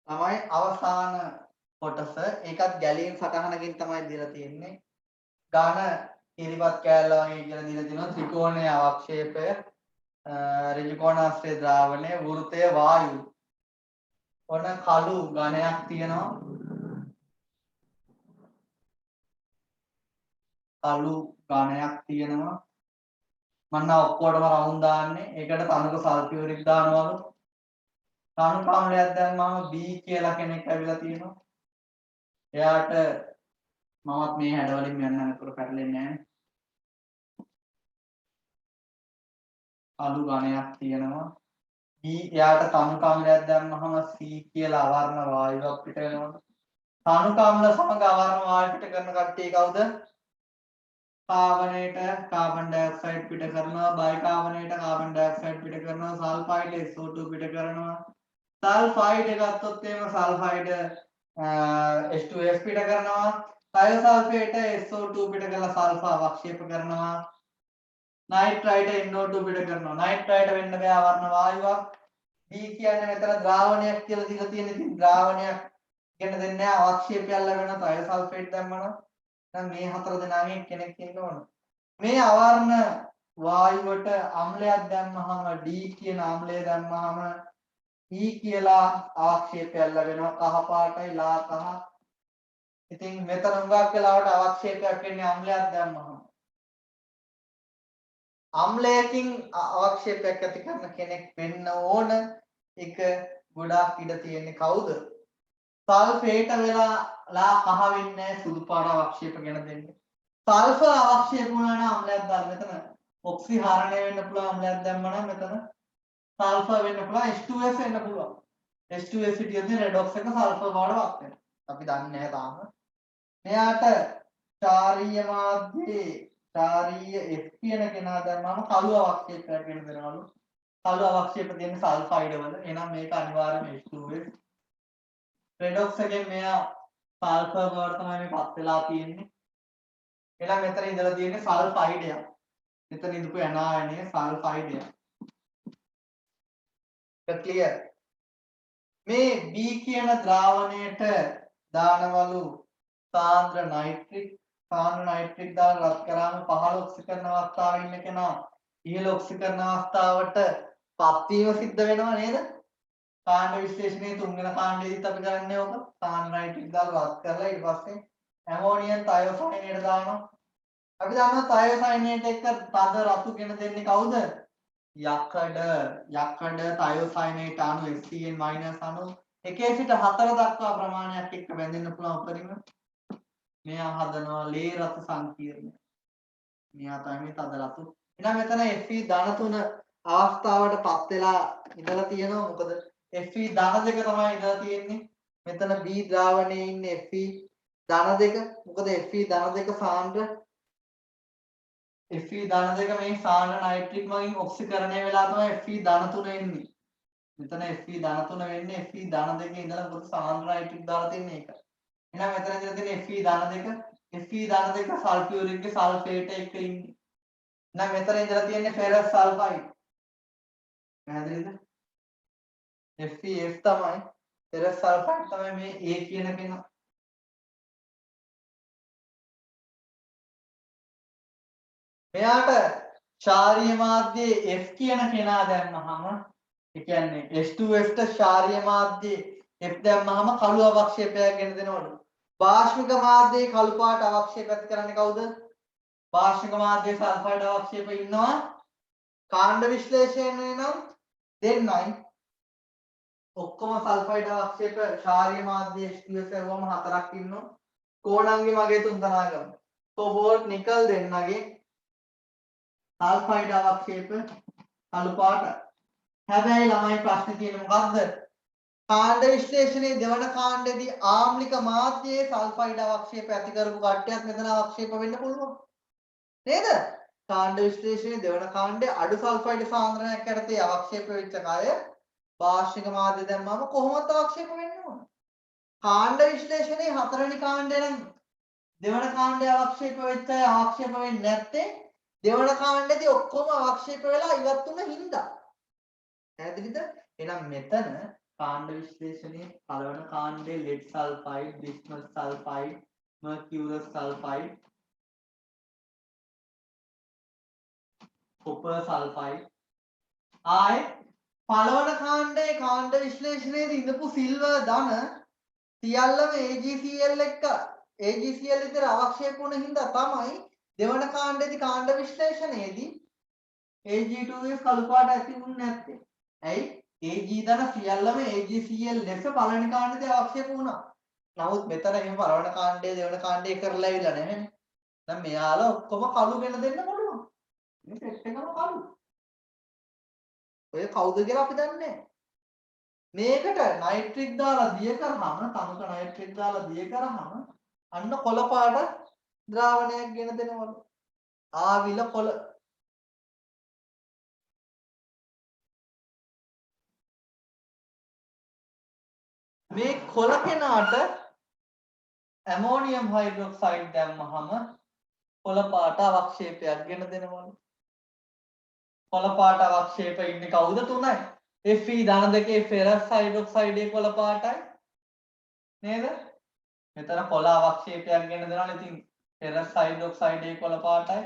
තමයි අවසාන කොටස ඒකත් ගැලීම් සටහනකින් තමයි දීලා තියෙන්නේ. ඝන ඉරිපත් කෑල්ල වගේ කියලා දීලා තියෙනවා. ත්‍රිකෝණයේ අවක්ෂේපය, ඍජු කෝණාශ්‍රය ද්‍රාවණය, වෘත්තය වායු. ඔන්න කළු ඝනයක් තියෙනවා. කළු ඝනයක් තියෙනවා. මම ඔක්කොටම රවුම් දාන්නේ. ඒකට තනක සල්ෆියුරික් දානවලු. තනු කාමලයක් දැම්මම B කියලා කෙනෙක් ඇවිල්ලා තියෙනවා. එයාට මමත් මේ හැඩවලින් යන්න අතර පැටලෙන්නේ නැහැ. අලු ඝණයක් තියෙනවා. B එයාට තනු කාමලයක් දැම්මම C කියලා අවර්ණ වායුවක් පිට වෙනවා. තනු කාමල සමග අවර්ණ වායු පිට කරන කට්ටිය කවුද? කාබනේට කාබන් ඩයොක්සයිඩ් පිට කරනවා, බයිකාබනේට කාබන් ඩයොක්සයිඩ් පිට කරනවා, සල්ෆයිඩ් SO2 පිට කරනවා. සල්ෆයිඩ් ගත්තොත් එහෙම සල්ෆයිඩ් H2S පිට කරනවා. තයෝසල්ෆේට SO2 පිට කරලා සල්ෆා අවක්ෂේප කරනවා. නයිට්‍රයිට NO2 පිට කරනවා. නයිට්‍රයිට වෙන්න බෑ අවර්ණ වායුවක්. B කියන්නේ මෙතන ද්‍රාවණයක් කියලා දීලා තියෙන ඉතින් ද්‍රාවණයක් කියන දෙන්නේ නැහැ. අවක්ෂේපයක් ලැබෙන තයෝසල්ෆේට් දැම්මම දැන් මේ හතර දෙනාගෙන් කෙනෙක් ඉන්න ඕන. මේ අවර්ණ වායුවට අම්ලයක් දැම්මහම D කියන අම්ලය දැම්මහම E කියලා අවක්ෂේපයක් ලැබෙනවා. කහ පාටයි ලා කහ. ඉතින් මෙතන උගක් වෙලාවට අවක්ෂේපයක් වෙන්නේ අම්ලයක් දැම්මහම. අම්ලයකින් අවක්ෂේපයක් ඇති කරන කෙනෙක් වෙන්න ඕන. ඒක ගොඩාක් ඉඩ තියෙන්නේ කවුද? සල්ෆේට වෙලා ලා කහ වෙන්නේ සුදු පාට අවක්ෂේප ගැන දෙන්නේ. සල්ෆර් අවක්ෂේප වුණා නම් අම්ලයක් දාන්න මෙතන ඔක්සිහරණය වෙන්න පුළුවන් අම්ලයක් දැම්ම නම් මෙතන සල්ෆර් වෙන්න පුළුවන් H2S වෙන්න පුළුවන්. H2S හිටියොත් රෙඩොක්ස් එක සල්ෆර් බවට වත් වෙනවා. අපි දන්නේ නැහැ තාම. මෙයාට ශාරීය මාධ්‍යයේ ශාරීය F කියන කෙනා දැම්මම කළු අවක්ෂේපයක් වෙන දෙනවලු. කළු අවක්ෂේප දෙන්නේ සල්ෆයිඩ් වල. එහෙනම් මේක අනිවාර්යයෙන්ම H2S. රෙඩොක්ස් එකෙන් මෙයා සල්ෆර් බවට තමයි මේපත් වෙලා තියෙන්නේ. එහෙනම් මෙතන ඉඳලා තියෙන්නේ සල්ෆයිඩයක්. මෙතන ඉඳපු ඇනායනය සල්ෆයිඩයක්. ඒක ක්ලියර්. මේ B කියන ද්‍රාවණයට දානවලු සාන්ද්‍ර නයිට්‍රික් දාලා රත් කරාම පහළ ඔක්සිකරණ අවස්ථාවේ ඉන්න කෙනා ඉහළ ඔක්සිකරණ අවස්ථාවට පත් වීම සිද්ධ වෙනවා නේද? කාණ්ඩ විශ්ලේෂණයේ තුන්වෙනි කාණ්ඩයේදීත් අපි කරන්නේ ඕක. සාන්ද්‍ර නයිට්‍රික් දාලා රත් කරලා ඊට පස්සේ ඇමෝනියම් තයෝසයිනේට් දානවා. අපි දන්නවා තයෝසයිනේට් එක තද රතු කියන දෙන්නේ කවුද? යකඩ තයෝසයිනේට් අණු Hcn- අණු 1 සිට 4 දක්වා ප්‍රමාණයක් එක්ක බැඳෙන්න පුළුවන් උපරිම. මෙයා හදනවා ලේ රතු සංකීර්ණය. මෙයා තමයි තද රතු. එහෙනම් මෙතන Fe ධන 3 අවස්ථාවටපත් වෙලා ඉඳලා තියෙනවා. මොකද Fe ධන 2 තමයි ඉඳලා තියෙන්නේ. මෙතන B ද්‍රාවණයේ ඉන්නේ Fe ධන 2. මොකද Fe ධන 2 සාන්ද්‍ර Fe ධන 2 මේ සාන්ද්‍ර නයිට්‍රික් මගින් ඔක්සිකරණය වෙලා තමයි Fe ධන 3 එන්නේ. මෙතන Fe ධන 3 වෙන්නේ Fe ධන 2 ඉඳලා මොකද සාන්ද්‍ර නයිට්‍රික් දාලා තින්නේ ඒක. එහෙනම් මෙතන ඉඳලා තියෙන Fe ධන 2 Fe ධන 2 සල්ෆියුරික්ගේ සල්ෆේට එක ඉන්නේ. එහෙනම් මෙතන ඉඳලා තියෙන්නේ ෆෙරස් සල්ෆයිඩ්. පැහැදිලිද? FeF තමයි ෆෙරස් සල්ෆයිඩ් තමයි මේ A කියන කෙනා. මෙයාට ශාරීය මාධ්‍යයේ F කියන කෙනා දැම්මහම ඒ කියන්නේ H2S ට ශාරීය මාධ්‍යයේ F දැම්මහම කළු අවක්ෂේපයක් ගෙන දෙනවලු. බාෂ්මික මාධ්‍යයේ කළු පාට අවක්ෂේප ඇති කරන්නේ කවුද? බාෂ්මික මාධ්‍යයේ සල්ෆයිඩ් අවක්ෂේප ඉන්නවා. කාණ්ඩ විශ්ලේෂණය නම් දෙන්නයි. ඔක්කොම සල්ෆයිඩ් අවක්ෂේප ශාරීය මාධ්‍යයේ H2S වගේම හතරක් ඉන්නවා. කෝණංගේ මගේ තුන් දෙනා ගමු. කොබෝල්ට් නිකල් දෙන්නගේ සල්ෆයිඩ් අවක්ෂේප කළු පාට. හැබැයි ළමයි ප්‍රශ්නේ තියෙන්නේ මොකද්ද? කාණ්ඩ විශ්ලේෂණයේ දෙවන කාණ්ඩයේදී ආම්ලික මාධ්‍යයේ සල්ෆයිඩ් අවක්ෂේප ඇති කරපු කට්ටියත් මෙතන අවක්ෂේප වෙන්න පුළුවන්. නේද? කාණ්ඩ විශ්ලේෂණයේ දෙවන කාණ්ඩයේ අඩු සල්ෆයිඩ් සාන්ද්‍රණයක් යටතේ අවක්ෂේප වෙච්ච කය වාර්ෂික මාධ්‍ය දැම්මම කොහොමද අවක්ෂේප වෙන්නේ ඕන? කාණ්ඩ විශ්ලේෂණයේ හතරවෙනි කාණ්ඩය නම් දෙවන කාණ්ඩයේ අවක්ෂේප වෙච්ච අය අවක්ෂේප වෙන්නේ නැත්තේ දෙවන කාණ්ඩයේදී ඔක්කොම අවක්ෂේප වෙලා ඉවත් වුණ හින්දා. පැහැදිලිද? එහෙනම් මෙතන කාණ්ඩ විශ්ලේෂණයේ පළවන කාණ්ඩයේ lead sulfide, bismuth sulfide, mercurous sulfide, copper sulfide. ආයේ පළවන කාණ්ඩයේ කාණ්ඩ විශ්ලේෂණයේදී ඉඳපු සිල්වර් ධන සියල්ලම AgCl එක්ක AgCl විතර අවශ්‍ය වුණ හින්දා තමයි දෙවන කාණ්ඩයේදී කාණ්ඩ විශ්ලේෂණයේදී Ag2S කළු පාට ඇති වුනේ නැත්තේ. ඇයි? Ag ධන සියල්ලම AgCl ලෙස පළවෙනි කාණ්ඩයේදී අවශ්‍ය වුණා. නමුත් මෙතන එහෙම පළවෙනි කාණ්ඩයේ දෙවන කාණ්ඩයේ කරලා ඉවිලා නැහැ. දැන් මෙයාලා ඔක්කොම කළු වෙන දෙන්න පුළුවන්. මේ සෙට් එකම කළු. ඔය කවුද කියලා අපි දන්නේ නැහැ. මේකට නයිට්‍රික් දාලා දිය කරාම තමුක නයිට්‍රික් දාලා දිය කරාම අන්න කොළ පාට ද්‍රාවණයක් ගෙන දෙනවලු. ආවිල කොළ මේ කොළ කෙනාට ඇමෝනියම් හයිඩ්‍රොක්සයිඩ් දැම්මහම කොළ පාට අවක්ෂේපයක් ගෙන දෙනවලු. කොළ පාට අවක්ෂේප ඉන්නේ කවුද? තුනයි. Fe ධන දෙකේ ferrous hydroxide කොළ පාටයි නේද? මෙතන කොළ අවක්ෂේපයක් ගෙන දෙනවා. ඉතින් ferrous hydroxide කොළ පාටයි,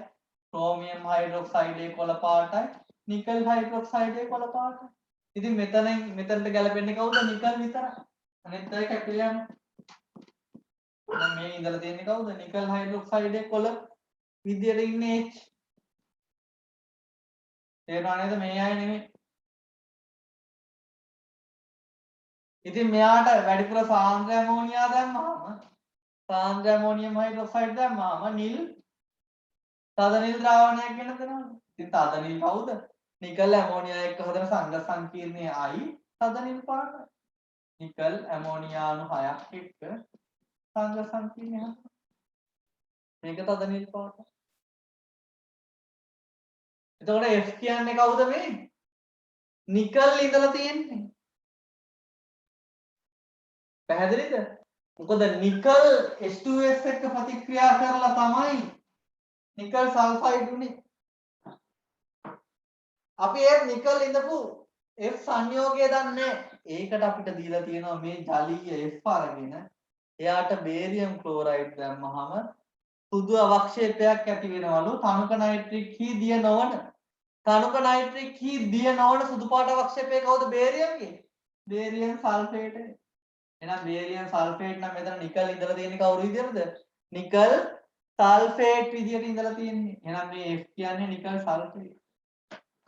chromium hydroxide කොළ පාටයි, nickel hydroxide කොළ පාටයි. ඉතින් මෙතනට ගැලපෙන්නේ කවුද? නිකල් විතරයි. අනිත් අය කැපිලා යනවා. දැන් මේ ඉඳලා තියෙන්නේ කවුද? nickel hydroxide කොළ විදියට ඉන්නේ H. තේරුණා නේද? මේ අය නෙමෙයි. ඉතින් මෙයාට වැඩිපුර සාන්ද්‍ර ඇමෝනියා දැම්මම සාන්ද්‍ර ඇමෝනියම් හයිඩ්‍රොක්සයිඩ් දැම්මම නිල් තද නිල් ද්‍රාවණයක් ගෙන දෙනවා. ඉතින් තද නිල් කවුද? නිකල් ඇමෝනියා එක්ක හදන සංඝ සංකීර්ණයේ I තද නිල් පාටයි. නිකල් ඇමෝනියා අණු 6ක් එක්ක සංඝ සංකීර්ණය හදනවා. මේක තද නිල් පාටයි. එතකොට F කියන්නේ කවුද මේ? නිකල් ඉඳලා තියෙන්නේ. පැහැදිලිද? මොකද නිකල් H2S එක්ක ප්‍රතික්‍රියා කරලා තමයි නිකල් සල්ෆයිඩ් උනේ. අපි ඒ නිකල් ඉඳපු F සංයෝගය දන්නේ. ඒකට අපිට දීලා තියෙනවා මේ ජලීය F අරගෙන එයාට බේරියම් ක්ලෝරයිඩ් දැම්මහම සුදු අවක්ෂේපයක් ඇති වෙනවලු. තනුක නයිට්‍රික් හී දිය නොවන තනුක නයිට්‍රික් හී දිය නොවන සුදු පාට අවක්ෂේපය කවුද? බේරියම්ගේ. Barium sulphate. එහෙනම් බේරියම් සල්ෆේට් නම් මෙතන නිකල් ඉඳලා තියෙන්නේ කවුරු විදියටද? නිකල් සල්ෆේට් විදියට ඉඳලා තියෙන්නේ. එහෙනම් මේ F කියන්නේ නිකල් සල්ෆේට්.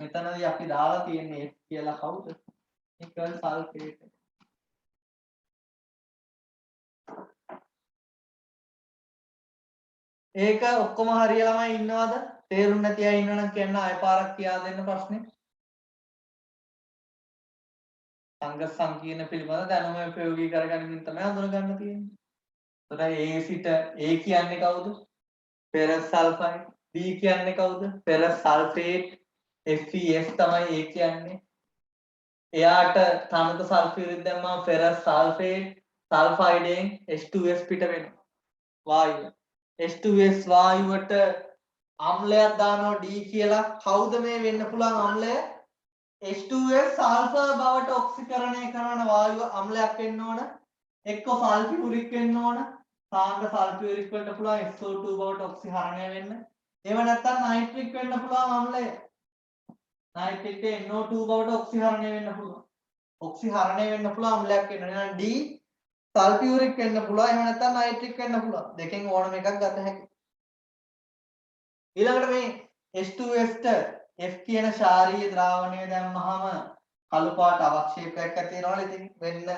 මෙතනදී අපි දාලා තියෙන්නේ F කියලා කවුද? Nickel sulphate. ඒක ඔක්කොම හරිය ළමයි ඉන්නවද? තේරුම් නැති අය ඉන්නවනම් කියන්න ආයෙ පාරක් කියා දෙන්න ප්‍රශ්නේ. සංඝ සංකීර්ණ පිළිබඳ දැනුම ප්‍රයෝගී කරගනිමින් තමයි හඳුනගන්න තියෙන්නේ. එතකොට A සිට A කියන්නේ කවුද? ferrous sulfide. B කියන්නේ කවුද? ferrous sulfate. FeS තමයි A කියන්නේ. එයාට තනක සල්ෆියුරික් දැම්මම ferrous sulfate sulfideෙන් H2S පිට වෙනවා. වායුව. H2S වායුවට අම්ලයක් දානවා D කියලා. කවුද මේ වෙන්න පුළුවන් අම්ලය? H2S සල්ෆර් බවට ඔක්සිකරණය කරන වායුව අම්ලයක් වෙන්න ඕන. එක්ක සල්ෆියුරික් වෙන්න ඕන. සාන්ද්‍ර සල්ෆියුරික් වෙන්න පුළුවන් SO2 බවට ඔක්සිහරණය වෙන්න. එහෙම නැත්නම් නයිට්‍රික් වෙන්න පුළුවන් අම්ලය. නයිට්‍රික් NO2 බවට ඔක්සිහරණය වෙන්න පුළුවන්. ඔක්සිහරණය වෙන්න පුළුවන් අම්ලයක් වෙන්න. එහෙනම් D සල්ෆියුරික් වෙන්න පුළුවන්. එහෙම නැත්නම් නයිට්‍රික් වෙන්න පුළුවන්. දෙකෙන් ඕනම එකක් ගත හැකියි. ඊළඟට මේ H2S ට F කියන ශාරීය ද්‍රාවණය දැම්මහම කළු පාට අවක්ෂේපයක් ඇති වෙනවනේ. ඉතින් වෙන්න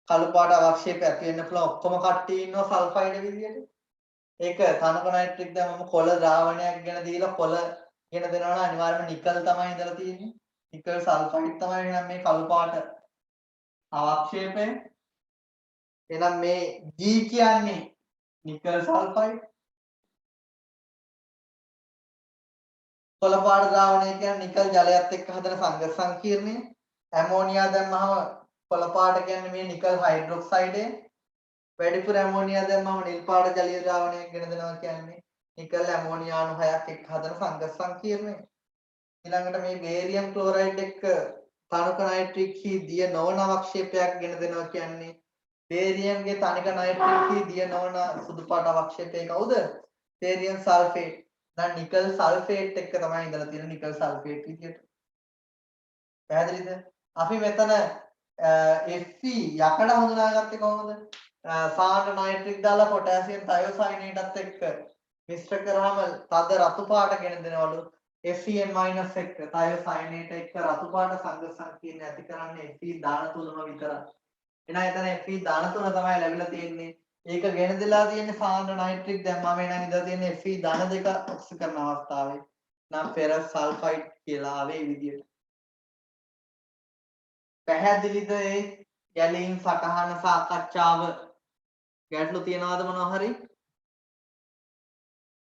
කළු පාට අවක්ෂේපය ඇති වෙන්න පුළුවන් ඔක්කොම කට්ටිය ඉන්නවා සල්ෆයිඩ් විදියට. ඒක තනක නයිට්‍රික් දැම්මම කොළ ද්‍රාවණයක් ගෙන දීලා කොළ ගෙන දෙනවා නම් අනිවාර්යයෙන්ම නිකල් තමයි ඉඳලා තියෙන්නේ. නිකල් සල්ෆයිඩ් තමයි එහෙනම් මේ කළු පාට අවක්ෂේපය. එහෙනම් මේ G කියන්නේ නිකල් සල්ෆයිඩ්. කොළ පාට ද්‍රාවණය කියන්නේ නිකල් ජලයත් එක්ක හදන සංඝ සංකීර්ණය. ඇමෝනියා දැම්මම කොළ පාට කියන්නේ මේ නිකල් හයිඩ්‍රොක්සයිඩය. වැඩිපුර ඇමෝනියා දැම්මම නිල් පාට ජලීය ද්‍රාවණයක් ගෙන දෙනවා කියන්නේ නිකල් ඇමෝනියා අණු 6ක් එක්ක හදන සංඝ සංකීර්ණය. ඊළඟට මේ බේරියම් ක්ලෝරයිඩ් එක්ක තනක නයිට්‍රික් හි දිය නොවන අවක්ෂේපයක් ගෙන දෙනවා කියන්නේ බේරියම්ගේ තනික නයිට්‍රික් හි දිය නොවන සුදු පාට අවක්ෂේපය කවුද? Barium sulphate. දැන් නිකල් සල්ෆේට් එක තමයි ඉඳලා තියෙන්නේ නිකල් සල්ෆේට් විදියට. පැහැදිලිද? අපි මෙතන Fe යකඩ හඳුනාගත්තේ කොහොමද? සාන නයිට්‍රික් දාලා පොටෑසියම් තයෝසයිනේටත් එක්ක මිශ්‍ර කරාම තද රතු පාට ගෙන දෙනවලු. Fe- එක තයෝසයිනේට එක්ක රතු පාට සංඝ සංකීර්ණ ඇති කරන්නේ Fe දාන තුනම විතරයි. එහෙනම් එතන Fe දාන තුන තමයි ලැබිලා තියෙන්නේ. ඒක ගෙන දෙලා තියෙන්නේ සාන නයිට්‍රික් දැම්මම එනං ඉඳලා තියෙන්නේ Fe ධන දෙක ඔක්සි කරන අවස්ථාවේ. නම් ෆෙරස් සල්ෆයිඩ් කියලා ආවේ විදියට. පැහැදිලිද ඒ ගැලීම් සටහන සාකච්ඡාව ගැටලු තියනවාද මොනවා හරි?